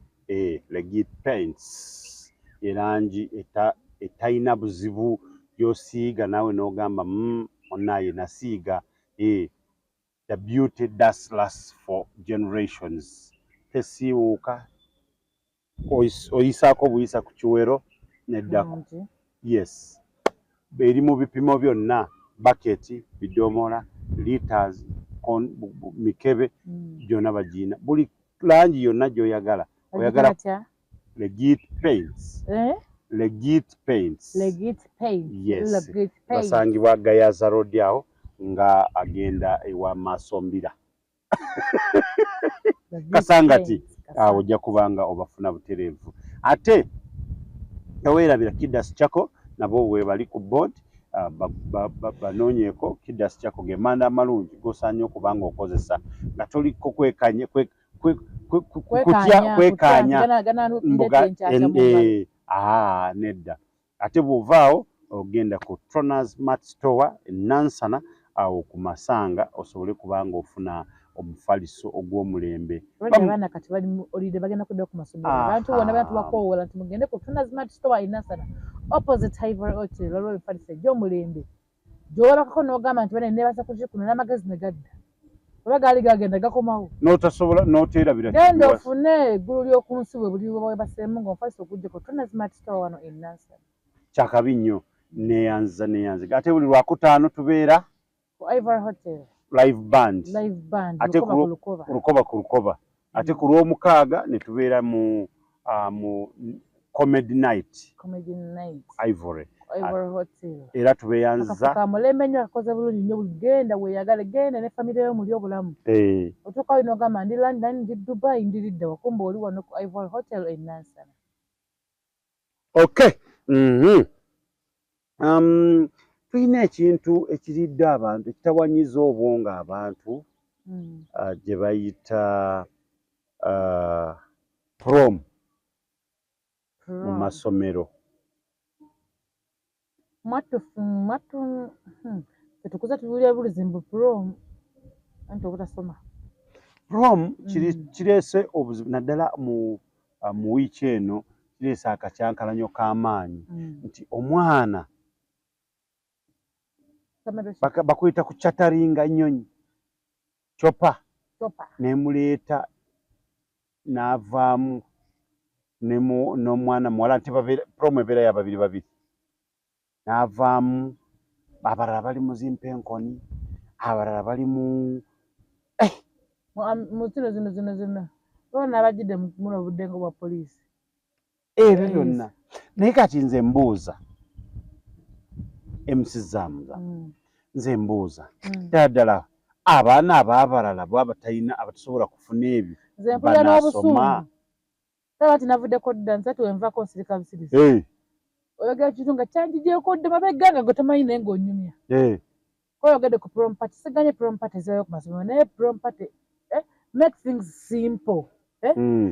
Legit Paints erangi etayina buzibu gy'osiiga naawe n'ogamba onaaye nasiiga. The beauty that lasts for generations. Tesiiwuuka oyisaako buyisa ku kiwero neddako. Yes. Eri mu bipimo byonna, bucket, bidomola, liters, mikebe gyonna bagiina. Buli langi yonna gy'oyagala. Oyagala Legit Paints. Legit Paints. Legit Paints. Yes. Basangibwa Gayaza Road awo nga agenda ewa Masombira. Kasangati ojja kubanga obafuna butereevu. Ate yaweerabira Kidas Chako nabo we bali ku board banoonyeeko. Kidas Chako ge manda amalungi g'osaanye okubanga okozesa nga toliko kwekanya nedda. Ate bw'ovaawo ogenda ku Tronaz Mart Store Nansana awo ku Masanga osobole kubanga ofuna omufaliso ogw'omulembe. Abaana kati bali mu olide bagenda kudda ku masomero. Abantu bonna batubakoowola nti mugende ku Tronaz Mart Store Nansana opposite Ivory Hotel olwo efaliso egy'omulembe gy'olabako n'ogamba nti bane neebasa ku kikuno n'amagezi ne gadda oba gaali gagenda gakomawo n'otasobola n'oteerabira. Genda ofune eggulu ly'oku nsi bwe buli bwe baseemu ng'omufaliso ogujje ku Tronaz Mart Store wano e Nansana. Kyakabi nnyo neeyanziza ate buli Lwakutaano tubeera ku Ivory Hotel live band ate ku Lukoba ku Lukoba. Ate ku Lwomukaaga ne tubeera mu Comedy Night Ivory Hotel. Era tubeeyanziza kamulembe nnyo akoze bulungi nnyo. Genda weeyagale, genda ne famire yo muli obulamu. Otuuka wino ogamba ndi London, ndi Dubai, ndi lidda wakumba oli wano ku Ivory Hotel e Nansana. Okay. Tulina ekintu ekiridde abantu ekitawanyiza obwongo abantu gye bayita prom mu masomero. Tetukuza tubuulira bulizimbu prom anti obutasoma. Prom kireese obuzibu naddala mu wiiki eno kireese akacyankalanyo k'amaanyi nti omwana bakuyita ku chataringa nnyonyi chopa nemuleeta n'avaamu n'omwana muwala nti prom ebeera ya babiri n'avaamu abalala bali mu zimpenkoni abalala bali mu zino bona abajjidde muno obuddengo bwa poliisi ebyo byonna naye kati nze mbuuza emusizaamuza nze mbuuza ddala abaana abaabalala bwabatalina abatasobola kufuna ebyo nze mpulira n'obusungu taba tinavuddeko dda nsatu envako nsirika busirisi oyogera ekintu nga kyanjigyeko dda mabega nga gwe tomanyi naye ng'onyumya koyogedde ku prom party siganye prom party ezayo ku masomero naye prom party make things simple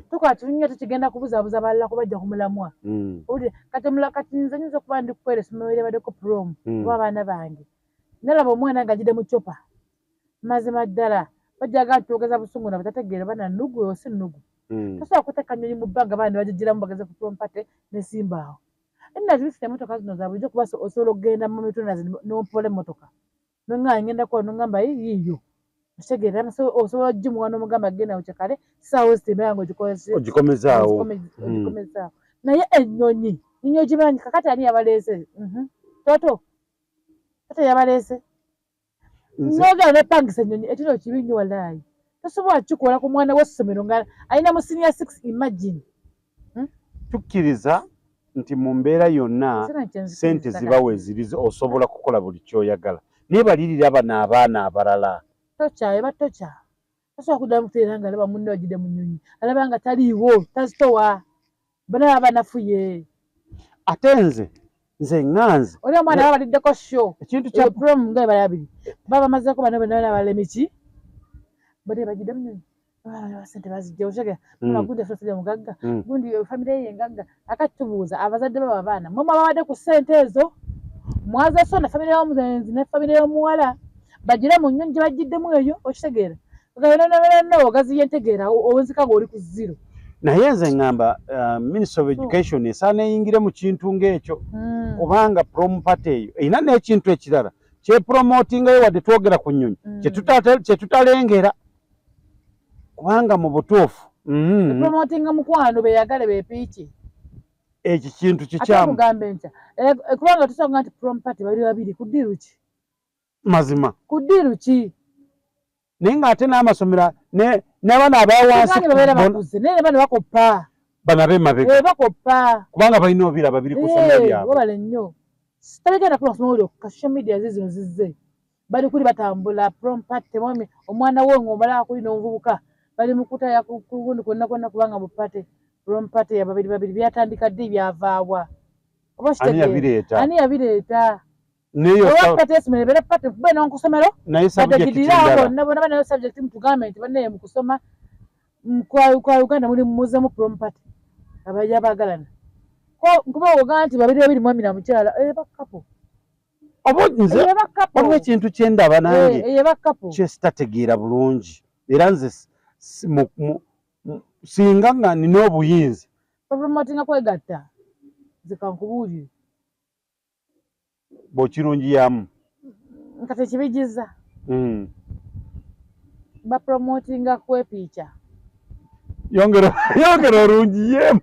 tukola kirinnya tekigenda kubuzaabuza balala kubajja ku mulamwa kati nze nyinza okuba ndi kukwera essomero lyebaddeko prom oba abaana bange nalaba omwana nga agidde mu copa mazima ddala bajjaga ntwogeza busungu na batategeera bana nnugu oyo si nnugu tosobola kuteeka nnyonyi mu bbanga baana bagigiramu bageze ku prom party nesimbaawo enazibisita emmotoka zino za bulijjo kuba osobola okugenda mu mitunda n'ompola emmotoka nongamba ngendako nongamba yiyo kitegeera osobola ogimuwa n'omugamba genda okyekale saawo zitemera nga ogikomezaawo naye ennyonyi nyonyi ogimanyi kakati ani yabaleese toto ate yabaleese nogera nepangisa ennyonyi ekiro kibi nnyo walaayi tosobola kikola ku mwana w'essomero nga alina mu senior 6 imagine tukkiriza nti mu mbeera yonna sente ziba weeziri osobola kukola buli kyoyagala naye balirira bano abaana abalala eba tocha tosobola kuddamu kuteera nga alaba munne wagidde mu nnyonyi alaba nga taliiwo tazitowa bana banafuye ate nze ŋŋanze oli omwana baba baliddeko sho ekintu kya prom nga bali abiri baba bamazeeko bano bonna balemiki bali bagidde mu nnyonyi sente bazijja oshege gundi efulafulya mugagga gundi famire ye engagga akati tubuuza abazadde baba abaana mwe mwabadde ku ssente ezo mwaza so na famire y'omuzenzi ne famire y'omuwala bagire mu nnyonyi gye bagiddemu eyo okitegeera ogabeno ogaziye entegeera owenzika ng'oli ku zero naye nze ŋŋamba Ministry of Education esaana eyingire mu kintu ng'ekyo kubanga prom party eyo erina n'ekintu ekirala kyepromotingayo wadde twogera ku nnyonyi kyetutalengera kubanga mu butuufu promotinga mukwano beyagale bepiiki ekyo kintu kikyamu kugambe nkya kubanga tusonga nti prom party bali babiri ku ddiiru ki mazima ku ddiiru ki naye ng'ate n'amasomero n'abaana abawansi babeera bakuze naye bana bakoppa bana b'emabega bakoppa kubanga balina obiraba biri ku ssomero lyabwe wabala nnyo tabigenda kula kusoma ka social media zizino zizze bali kuli batambula prom party mwami omwana wo ng'omala kuli n'omuvubuka bali mukutaya kugundi kwonna kubanga bupate prom party ya babiri byatandika ddi byavaabwa ani yabireeta neyoapatesmere bere pate bena nkusomero naye subject nabona bana subject mu government banaye mu kusoma kwa Uganda muli muzemu prom party abaja bagalana kuba ogamba nti babiri mwami na mukyala bakapo obonze waliwo ekintu kyendaba nange kyesitategeera bulungi era nze singa nga nina obuyinza bapromotinga kwegatta zikankubuulire bw'okirungiyamu nkate kibigiza bapromotinga kwepiica yongera olungiyemu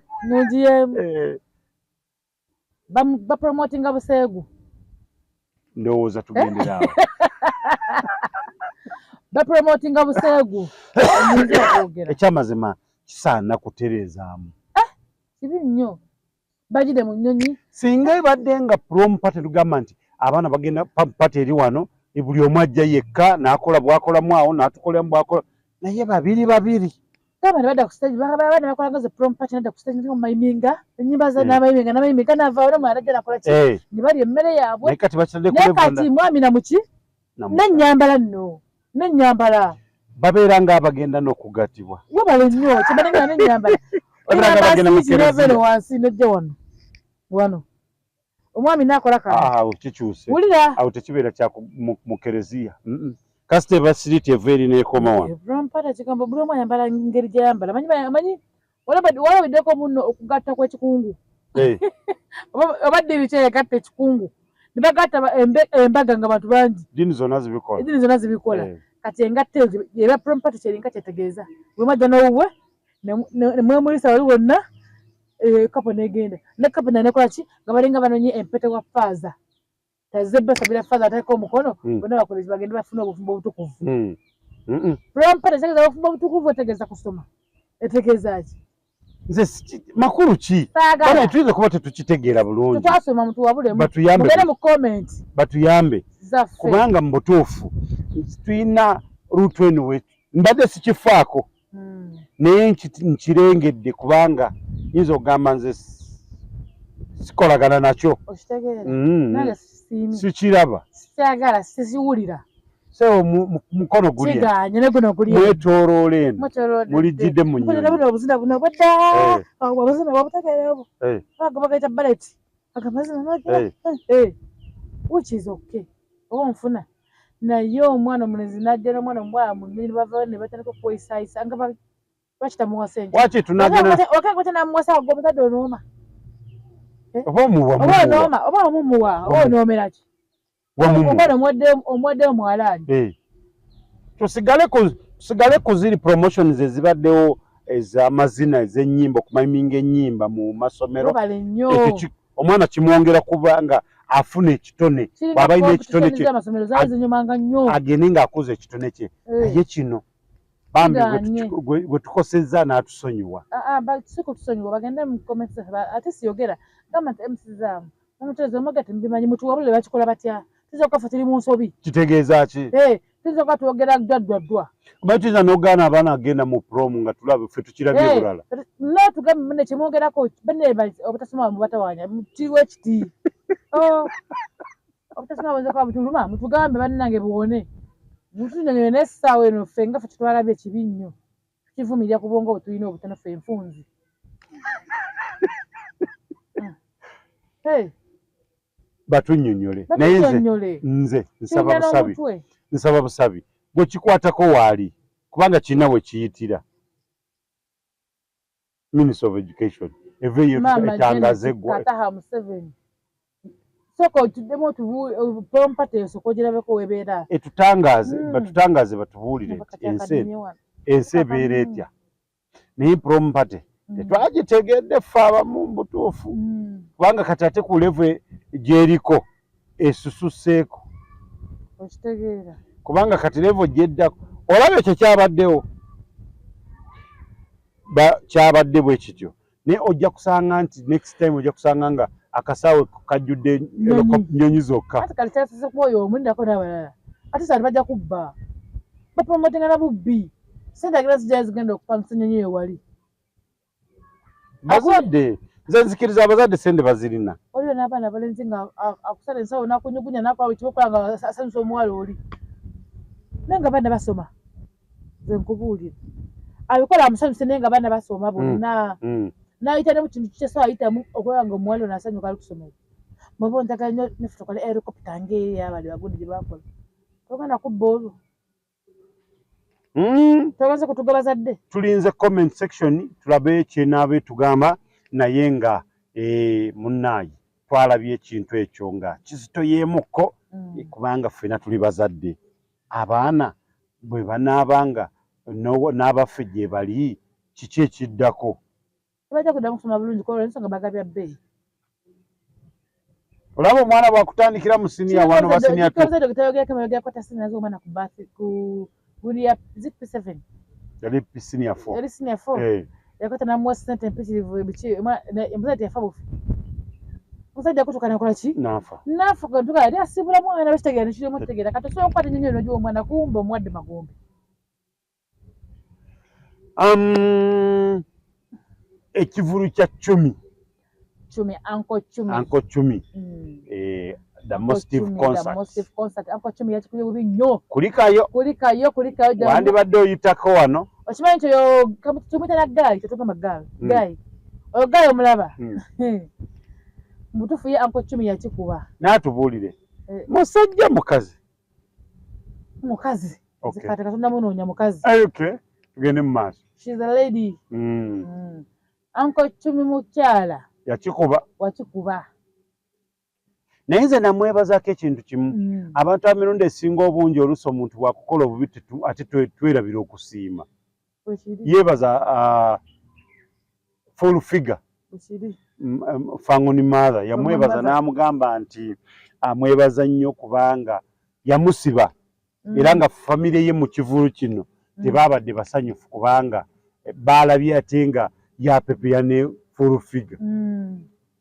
bapromotinga buseegu ndowooza tugendera awo bapromotinga buseegu ekyamazima kisaana kutereezaamu kibi nnyo bagide mu nnyonyi singa ebadde nga prom party tugamba nti abaana bagenda party eri wano buli omu ajja yekka n'akola bwakolamu awo n'atukolemu bwakola naye babiri kama ne badda ku stage baana bakola ngaze prom party nadda ku stage mayiminga ennyimba za n'amayiminga n'avaawo n'omwana ajja nakola ki ne bali emmere yaabwe naye kati bakitadde naye kati mwami na muki n'ennyambala nno n'ennyambala babeera ng'abagenda n'okugatibwa. Wabale nnyo kibalengana n'ennyambala. Bagenda mu kereziya wansi n'ojja wano. Omwami n'akola kano. Awo kikyuse. Wulira. Awo tekibeera kya mu kereziya. Kasite basiriti eva eri n'ekoma wano. Rampata kigambo buli omu ayambala ngeri gy'ayambala. Manyi walabiddeko munno okugatta kw'ekikungu. Obadde ebikyegatta ekikungu. Ne bagatta embaga nga bantu bangi. Ddiini zonna zibikola. Kati engatta ezo eba prompati kyeringa kyetegeeza. Bwe mwajja n'owuwe ne mwemulisa wali wonna kapo n'egenda. Ne kapo nekola ki nga balinga banonye empete wa faaza. Tazze basabira faaza ateeka omukono bonna bakolezi bagende bafuna obufumbo obutukuvu. Prompati etegeeza obufumbo obutukuvu etegeeza kusoma. Etegeeza ki? Nze makulu ki? Bale tuyize kuba tetukitegeera bulungi. Twasoma mutu wabule mugere mu comment. Batuyambe. Kubanga mu butuufu tuyina ruutu eno wetu. Mbadde sikifaako. Naye nkirengedde kubanga nyinza okugamba nze sikolagana nakyo. Nange sikiraba. Sikyagala siziwulira. So mukono gulya. Kiganye ne guno gulya. Mwetooloola eno. Mulijjidde mu nnyonyi. Mbona obuzina buno bwedda. Obuzina bwabutegeera obwo. Bago bagaita ballet. Akamazina n'agira. Which is okay. Oba nfuna. Naye omwana omulenzi n'ajja n'omwana omuwala mu nnyonyi bavayo ne batandika okweyisaayisa nga bakitamuwasa enjo. Waki tunagenda. Wakati n'amuwasa gwe omuzadde onooma. Oba omuwa. Oba omumuwa. Oba onoomera ki? Omwana omwadde omwalaani. Tusigale ku ziri promotions ezibaddewo ez'amazina ez'ennyimba okumaminga ennyimba mu masomero. Omwana kimwongera kubanga afuna ekitone. Bw'aba alina ekitone kye agende ng'akuza ekitone kye. Naye kino bambi bwe tukosezza n'atusonyiwa. Si kutusonyiwa bagende mu comments ate siyogera gamba nti emusizaamu omuterezo omugati mbimanyi mutuwabulire bakikola batya. Tizokafa tiri mu nsobi. Kitegeeza ki? Tizoka twogera ddwaddwa. Batiza n'ogaana abaana agenda mu prom nga tulabe ffe tukirabye bulala. Tugambe munne kyemwogerako banne obutasoma mubatawaanya mutiwe ekiti. Obutasoma bwenzeko butuluma mutugambe bannange buwone. Mutunyonyoye n'essaawa eno ffe nga ffe tutwalabye ekibi nnyo. Tukivumirira ku bwongo bwetulina obutono ffe enfunzi. Batunnyonnyole naye nze nsaba busabi bwe kikwatako waali kubanga kirina we kiyitira Minister of Education eveyo etangaze gwa soko otuddemu prompate esoko girabeko webeera batutangaze batubuulire ensi ebeera etya naye prompate tetwagitegedde ffe abamu mbutuufu kubanga kati ate ku level gyeriko esususseeko okitegeera kubanga kati level gyeddako olabye ekyo kyabadde bwe kityo naye ojja kusanga nti next time ojja kusanga nga akasaawe kajjudde nnyonyi zokka ate kali kyasise ku oyo omundako n'abalala ate sati bajja kubba bapromotinga na bubbi sente agenda zijja zigenda okupangisa ennyonyi eyo wali bazadde nze nzikiriza abazadde sente bazirina oliyo n'abaana balenzi nga akusala ensawo n'akunyugunya n'akola ekibokola nga asanyusa omuwala oli naye nga baana basoma nze nkubuulira abikola amusanyuse naye nga baana basoma bonna n'ayita ne mu kintu kikyeso ayitamu okulaba nga omuwala ono asanyuka ali kusomero mweba ontagala nnyo nefe tukola helicopter ng'eri abali bagundi gye bakola togenda kubba olwo togenze kutuga bazadde tulinze comment section tulabe kyenaaba tugamba naye nga munnaayi twalabye ekintu ekyo nga kizitoyeemukko kubanga ffena tuli bazadde abaana bwe banaabanga n'abaffe gye bali kiki ekiddako tebajja kuddamu kusoma bulungi kuba olw'ensonga bagabya bbeeyi olaba omwana bwakutandikira mu siniya wano basiniya tuyogerako tasinazo omwana ku bathi ku Bulia is it P7 yali senior 4 yali senior 4 yakota namuwa sente mpitirivu ebiki embuzati yafa bufi musajja kutuka nakola ki nafa kantuka yali asibula mwana bakitegeera nekiremu kitegeera kati osobola okukwata ennyonyi eno gy'omwana kumba omuwadde magombe ekivulu kya cumi anko cumi the Mostive concert Uncle Chumi yakikuye bubi nnyo kulikayo wandibadde oyitako wano okimanyi nti oyo tumwita na gaali tetugamba gaali oyo gaali omulaba mutuufu ye Uncle Chumi yakikuba n'atubuulire musajja mukazi kati katonda munoonya mukazi tugende mu maaso she's a lady Uncle Chumi mukyala wakikuba naye nze namwebazaako ekintu kimu abantu emirundi esinga obungi oluusi omuntu bwakukola obubi ate twerabira okusiima yeebaza full figure Fangoni mother yamwebaza n'amugamba nti amwebaza nnyo kubanga yamusiba era nga famire ye mu kivulu kino tebaabadde basanyufu kubanga baalabye ate nga yapepeya ne full figure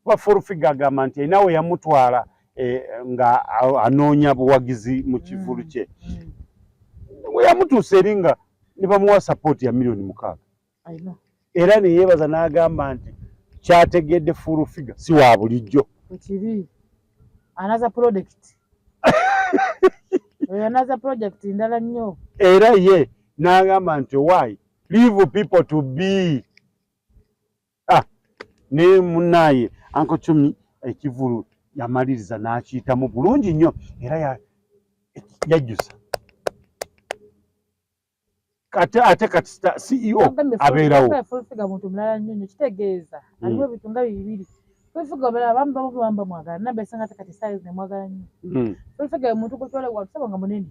kuba full figure agamba nti nawe yamutwala nga anoonya buwagizi mu kivulu kye we yamutuusa eri nga ne bamuwa sapooti ya $6,000,000 era ne yeebaza n'agamba nti kyategedde full figure si wa bulijjo another project ndala nnyo era ye n'agamba nti why leave people to be ne munnaye Uncle Chumi ekivulu yamaliriza n'akiyitamu bulungi nnyo era yajjusa ate kati CEO abeerawo muntu mulala nnyo kitegeeza aliwo ebitunga bibiri Fulfiga bala bamba mwagala nabe sanga kati size ne mwagala nnyo Fulfiga omuntu gutwala watusaba nga munene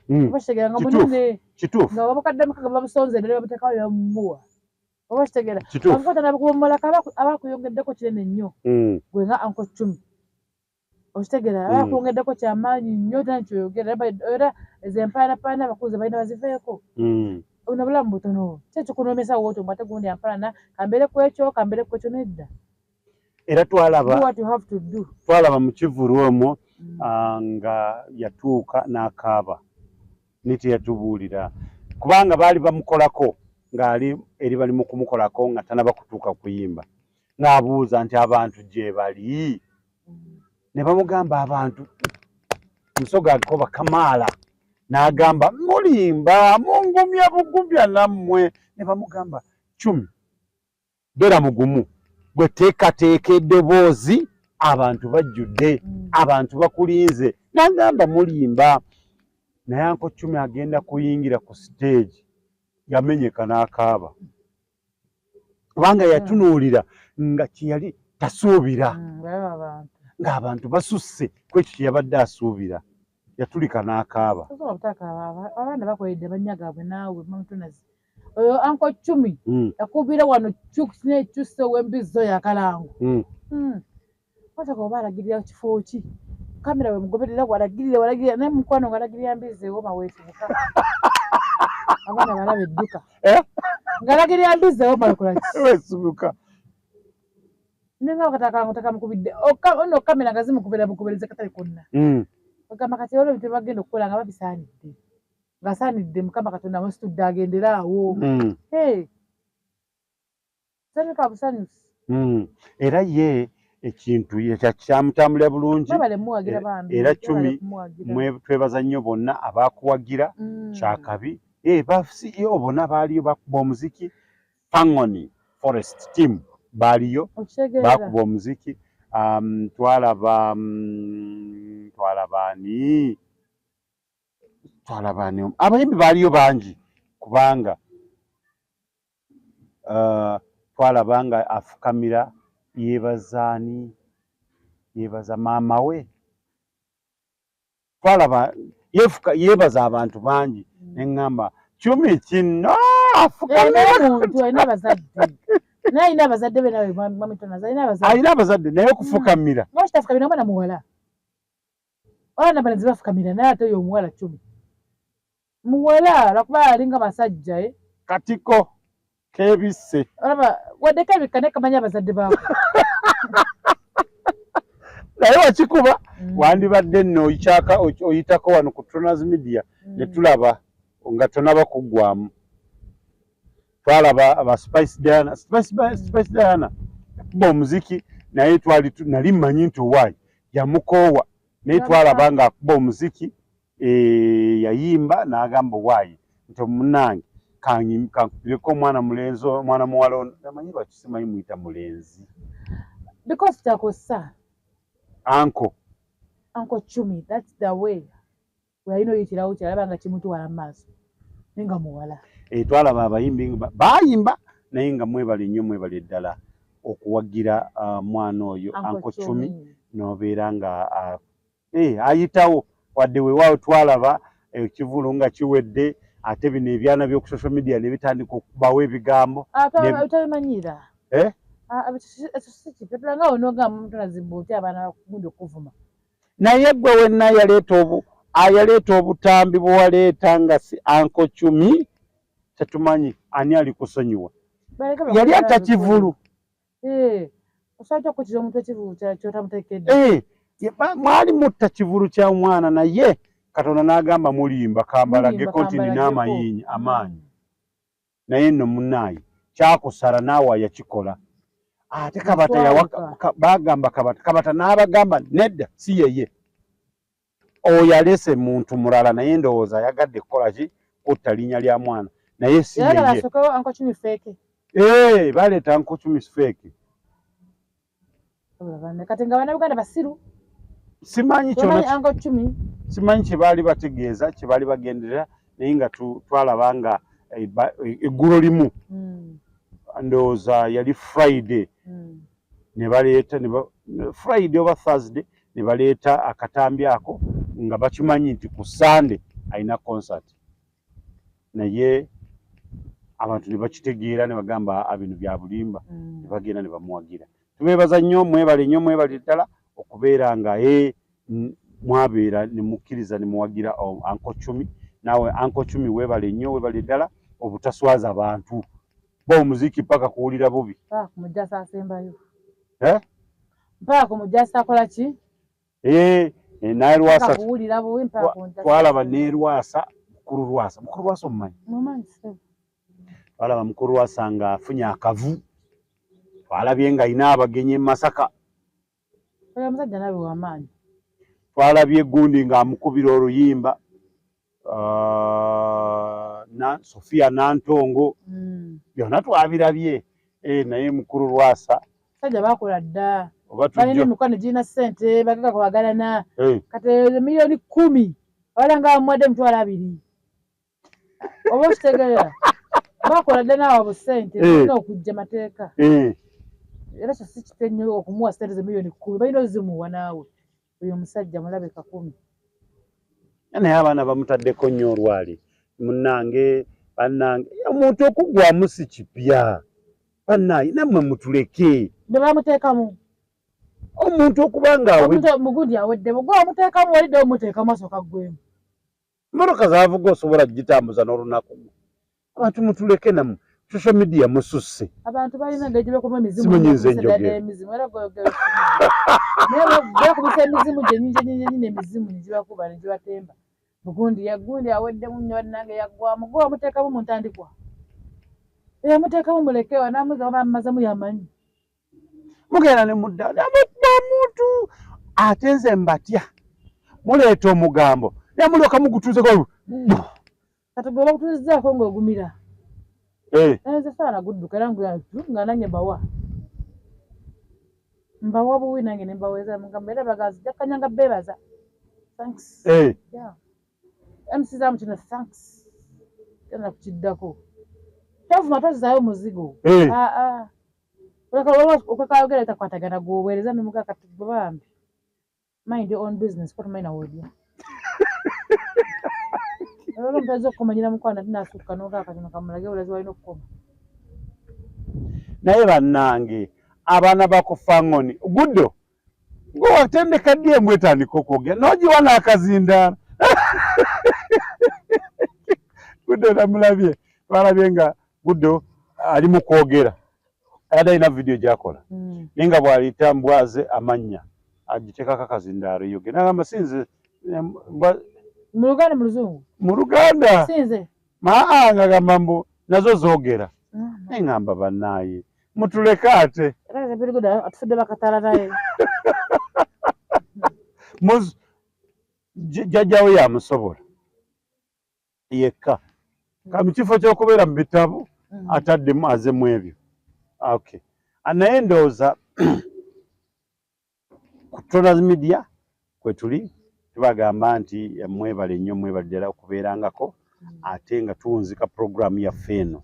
bashegera nga munene kituufu nga babakadde makaga babusonze ne babutekawo yamuwa obastegera bangota nabukumola abakuyongeddeko kinene nnyo gwe nga Uncle Chumi ostegera abakuyongeddeko kyamaanyi nnyo tankyoyogera era ezempaana bakuze balina baziveeko ono bulamu butono kyekikunomesa woto mwate gundi ampalana kambere kwekyo nedda era twalaba mu kivulu omwo nga yatuuka n'akaaba niti yatubuulira kubanga baali bamukolako ng'ali eri bali mu kumukolako nga tanaba kutuuka kuyimba n'abuuza nti abantu gye bali ne bamugamba abantu musoga akoba Kamaala n'agamba mulimba mungumya bugumya nammwe ne bamugamba Chumi bera mugumu gwe teekateeka eddoboozi abantu bajjudde abantu bakulinze n'agamba mulimba naye Uncle Chumi agenda kuyingira ku stage yamenyeka n'akaaba kubanga yatunuulira nga kyeyali tasuubira ng'abantu basusse ku ekyo kye yabadde asuubira yatulika n'akaaba abaana bakoledde bannyaga naawe mamutunazi oyo Uncle Chumi yakuubira wano nekyusa ow'embizo yakalango wataka oba alagirira kifo ki kamera we mugoberera walagirira naye mukwano ng'alagirira mbizi ewooma weefubuka abaana balaba edduka ng'alagirira mbizi ewooma lukolaki weefubuka nenga wakatakango takamukubidde ono kamera nga zimukubereza katali konna ogamba kati olwo ebintu bagenda okukola nga babisaanidde ngasaanidde Mukama Katonda amusitudde agenderaawo sanika busanyusi era ye ekintu kyamutambulira bulungi era Chumi twebaza nnyo bonna abakuwagira kyakabi ba CEO bonna baaliyo bakuba omuziki Fangoni Forest Team baaliyo bakuba omuziki twalaba abayimbi baaliyo bangi kubanga twalaba nga afukamira yeebaza maama we twalaba yeebaza abantu bangi neŋŋamba Chumi kino alina abazadde be nawe mamitonaza alina abazadde naye okufukamira lwaki tafukamira omwana muwala abaana bano zibafukamira naye ate oyo omuwala Chumi muwala lwakuba alinga masajja katiko kebisse olaba waddeko ebikka naye kamanya abazadde baako naye wakikuba wandibadde nno oyitako wano ku Tronas Media ne tulaba nga tonaba kuggwamu twalaba aba Spice Diana yakuba omuziki naye nali mmanyi nti owaayi yamukoowa naye twalaba ng'akuba omuziki yayimba n'agamba waayi nti omunnange kankubireko omwana mulenzi omwana muwala ono amanyi lwaki simanyi muyita mulenzi because kyakosa Uncle Chumi, that's the way weyalina oyitirawo kyalaba nga kimutwala mu maaso naye nga muwala twalaba abayimbi bayimba naye nga mwebale nnyo mwebale ddala okuwagira mwana oyo Uncle Chumi n'obeera nga ayitawo wadde weewaawo twalaba ekivulu nga kiwedde ate bino ebyana by'oku social media ne bitandika okubawo ebigambo tabimanyira nga onogamba omuntu nazibuuti abaana bakugundi okuvuma naye gwe wenna yaleeta obutambi bwe waleeta nga si Uncle Chumi tetumanyi ani ali kusonyiwa yali atakivulu osobola okukira omuntu ekivulu kyotamutekedde mwali mutta kivulu kya mwana naye Katonda n'agamba mulimba kambalageko nti nina amaanyi naye nno munnaayi kyakusala naawe yakikola ate Kabata bagamba Kabata n'abagamba nedda si yeye oyo yalese muntu mulala naye ndowooza ayagadde kukola ki kutta linnya lya mwana naye si yeye baleeta Uncle Chumi fake kati nga bannabuganda basiru simanyi kye baali bategeeza kye baali bagenderera naye nga twalaba nga eggulo limu ndowooza yali Friday ne baleeta Friday oba Thursday ne baleeta akatambi ako nga bakimanyi nti ku Sunday alina concert naye abantu ne bakitegeera ne bagamba bino bya bulimba ne bagenda ne bamuwagira tubeebaza nnyo mwebale ddala okubeera nga mwabeera ne mukkiriza ne muwagira Uncle Chumi naawe Uncle Chumi weebale nnyo weebale ddala obutaswaza abantu ba omuziki paka kuwulira bubi kumujjasa asembayo mpaka kumujjasa akola ki naye Lwasa kuwulira bubi twalaba ne Lwasa mukulu Lwasa omumanyi twalaba mukulu Lwasa nga afunye akavu twalabye nga ayina abagenyi Masaka omusajja nabe wamaanyi twalabye gundi ng'amukubira oluyimba Sofia Nantongo byonna twabirabye naye mukulu Lwasa sajja bakola dda balina emikono girina ssente bagagga kubagalana kati miliyoni 10 wala nga bamuwadde $200 oba okitegeera bakola dda naawe abo ssente balina okujja mateeka era kyo si kito nnyo okumuwa ssente ze miliyoni 10 balina ozimuwa naawe oyo omusajja mulabe 10 naye abaana bamutaddeko nnyo olwali munnange bannange omuntu okuggwamu si kipya bannaayi nammwe mutuleke be bamuteekamu omuntu okuba nga mugundi awedde bwe omuteekamu walidde omuteekamu asooka ggwemu emmotoka zaavuga osobola gitambuza n'olunaku abantu mutuleke nammwe social media mususse abantu balina engeri gye bakuma emizimu era bekubisa emizimu gyenyingi emizimu negibakuba negibatemba gundi aweddemu nnyo bannange yaggwamu gwe omuteekamu mu ntandikwa eyamuteekamu mulekewa namuza oba amazemu yamanyi mugenda ne mudda namukuba muntu ate nze mbatya muleeta omugambo namulyoka mugutuuzeko kati gwe bagutuuzizaako ng'ogumira nze saala gudduka era nga nange mbawa buwi nange ne mbaweza mugamba era bagazi jakkanyanga beebaza thanks MC zamu kino thanks tena kukiddako kyavuma tozizaayo muzigo okwekayogera takwatagana gwoweereza nemuga kati bambi mind your own business kwa tumaina wodya olwo mpeza okukomanyira mukwana tinasukka noga katono kamulage olazi walina okukoma naye bannange abaana bakufa ngoni guddo gwe watendeka ddi emwetandika okwogera nogiwa n'akazindaala guddo namulabye twalabye nga guddo ali mu kwogera ayadde alina vidiyo gyakola naye nga bw'alitambwaze amannya agiteekako akazindaalo yogera nagamba sinze mu Luganda mu Luzungu mu Luganda sinze ngagamba mbu nazo zoogera neŋŋamba bannaaye mutuleke ate atufudde bakatala naye jjajjawe yamusobola yekka mu kifo ky'okubeera mu bitabo ataddemu azemu ebyo. Okay. Naye ndowooza ku Tronas Media kwe tuli tubagamba nti mwebale nnyo mwebale ddala okubeerangako ate nga tuwunzika puroguraamu yaffe eno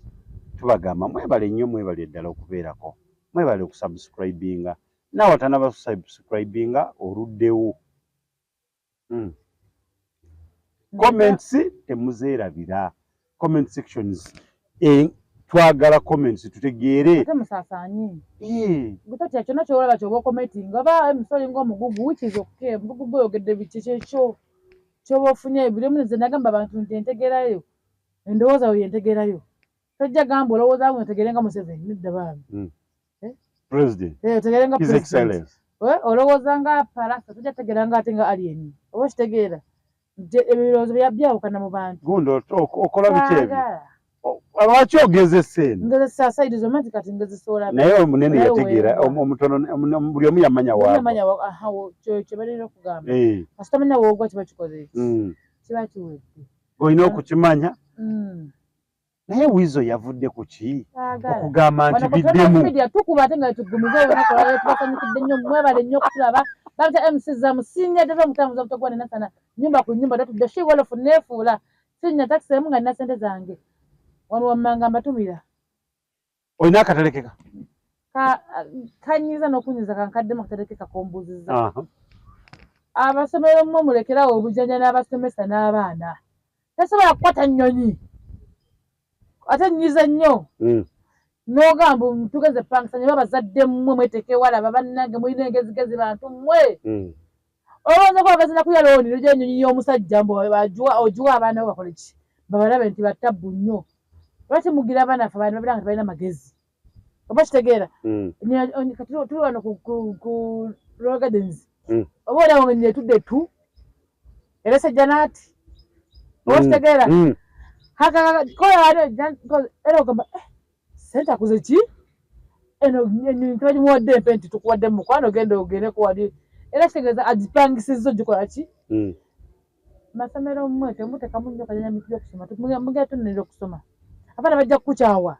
tubagamba mwebale nnyo mwebale ddala okubeerako mwebale okusubscribinga naawe atanaba subscribinga oluddewo. Comments temuzeerabira comment sections twagala comments tutegeere ate musasaanyi gutati kyonna kyolaba kyoba commenting aba emisoli ng'omugugu wikiza okuke omugugu gweyogedde biki kyekyo kyoba ofunye ebirimu nze nagamba abantu nti entegerayo endowooza yo yentegerayo tojja gamba olowooza ngo ntegere nga Museveni nedda baabi president otegere nga his excellence olowooza nga palasa tojja tegera nga ate nga alien oba okitegeera ebirowoozo byabyawukana mu bantu gundi okola biki ebyo lwaki ogezesa eno ngezesa saidi zonna nti kati ngezesa naye omunene yategeera omutono buli omu yamanya waabo kye balina okugamba kasi tamanya woogwa kiba kikoze eki kiba kiwedde olina okukimanya naye wiizo yavudde ku ki okugamba nti biddemu tukuba ate nga tugumiza tubasanyukidde nnyo mwebale nnyo okutulaba babita MC zamusinga ddala omutambuza obutogwa nenasana nyumba ku nyumba tatudde shiwolofu neefuula sinnya takisi emu nga nina sente zange wano wammanga mbatumira olina akaterekeka kanyiza n'okunyiza kankaddemu akaterekeka kombuuziza abasomero mmwe mulekerawo obujanja n'abasomesa n'abaana tasobola kukwata nnyonyi ate nyiza nnyo n'ogamba tugeze pangisa nyo babazadde mmwe mweteeke walaba bannange mulina engezigezi bantu mmwe olowooza ko bagazina kuya looni logya ennyonyi y'omusajja mbu ogiwa abaana bo bakole ki babalabe nti battabbu nnyo lwaki mugira abaana affe abantu babiranga tebalina magezi oba kitegeera kati tuli wano ku Royal Gardens oba olaba nga nyetudde tu era sejja naati oba kitegeera era ogamba sente akuze ki eno tebagimuwadde empe nti tukuwadde mukwano ogende kuwali era kitegeeza agipangisizza ogikola ki masomero mmwe temutekamu nnyo kanyanya mitu by'okusoma mugenda tunnirira okusoma abaana bajja kukukyawa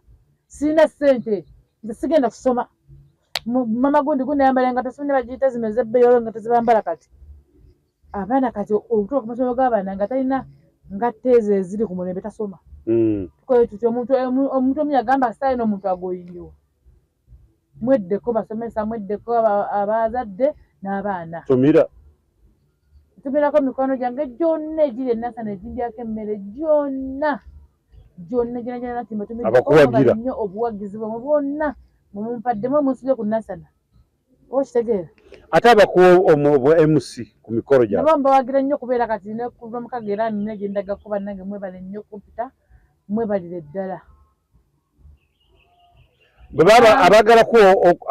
sirina ssente nze sigenda kusoma mama gundi yambala engato simanyi bagiyita zino ez'ebbeeyi olwo engato zebambala kati abaana kati obutuuka ku masomero g'abaana nga talina ngatte ezo eziri ku mulembe tasoma tukoye tutyo omuntu omu yagamba sitaali n'omuntu agoyiyo mweddeko basomesa mweddeko abazadde n'abaana tumirako mikono gyange gyonna egiri enasana egindyako emmere gyonna gyonna nti mbetumirako nnyo obuwagizi bwamwe bwonna mumumpaddemu musibye ku nasana oba kitegeera ate abakuwa omu MC ku mikolo gyabwe nabo mbawagira nnyo kubeera kati nekuva mukaga era nina gye ndagako bannange mwebale nnyo kumpita mwebalire ddala bwe baba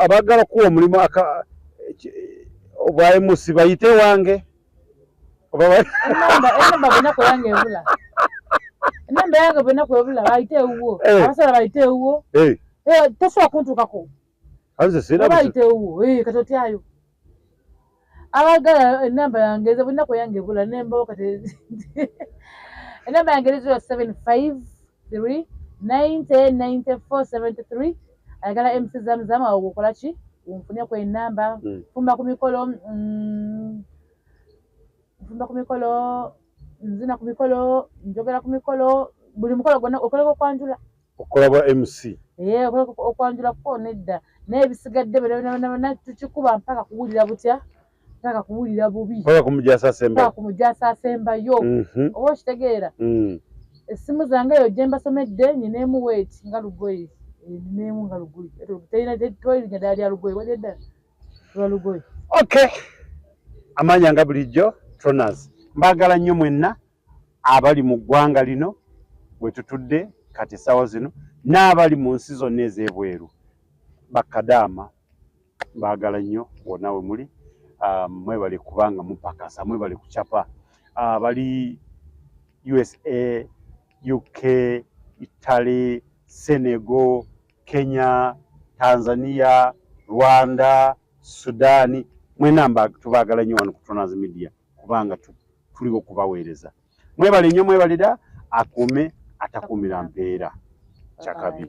abagala kuwa omulimu obwa MC bayite wange enamba bwenaku yange ebula enamba yange bwenaku ebula bayite ewuwo abasobola bayite ewuwo tosobola kuntuukako bayite ewuwo kati otyayo abagala enamba yange ezo bwenaku yange ebula nembawo kati enamba yange eri 0753909473 ayagala MC Zamzam awo okola ki nfunyeku enamba nfumba ku mikolo nzina ku mikolo njogera ku mikolo buli mukolo gwonna okoleka okwanjula okola bwa MC okoleka okwanjula kuko nedda naye ebisigadde bonna tukikuba mpaka kuwulira butya mpaka kuwulira bubi mpaka kumujasa asembayo oba okitegeera essimu zange eyo gye mbasomedde nyinemu weeti nga lugoye ninemu nga lugoye toyirinya ddala lya lugoye wadedda lwa lugoye okay amanya nga bulijjo Tronas mbagala nnyo mwenna abali mu ggwanga lino bwe tutudde kati essaawa zino n'abali mu nsi zonna ez'ebweru bakadaama mbagala nnyo wonna we muli mwebale kubanga mupakasa mwebale kucapa bali USA UK Italy Senegal Kenya Tanzania Rwanda Sudani mwena tubagala nnyo wano ku Tronas Media kubanga tuli okubaweereza. Mwebale nnyo mwebalira akuume atakuumira mpeera kyakabi.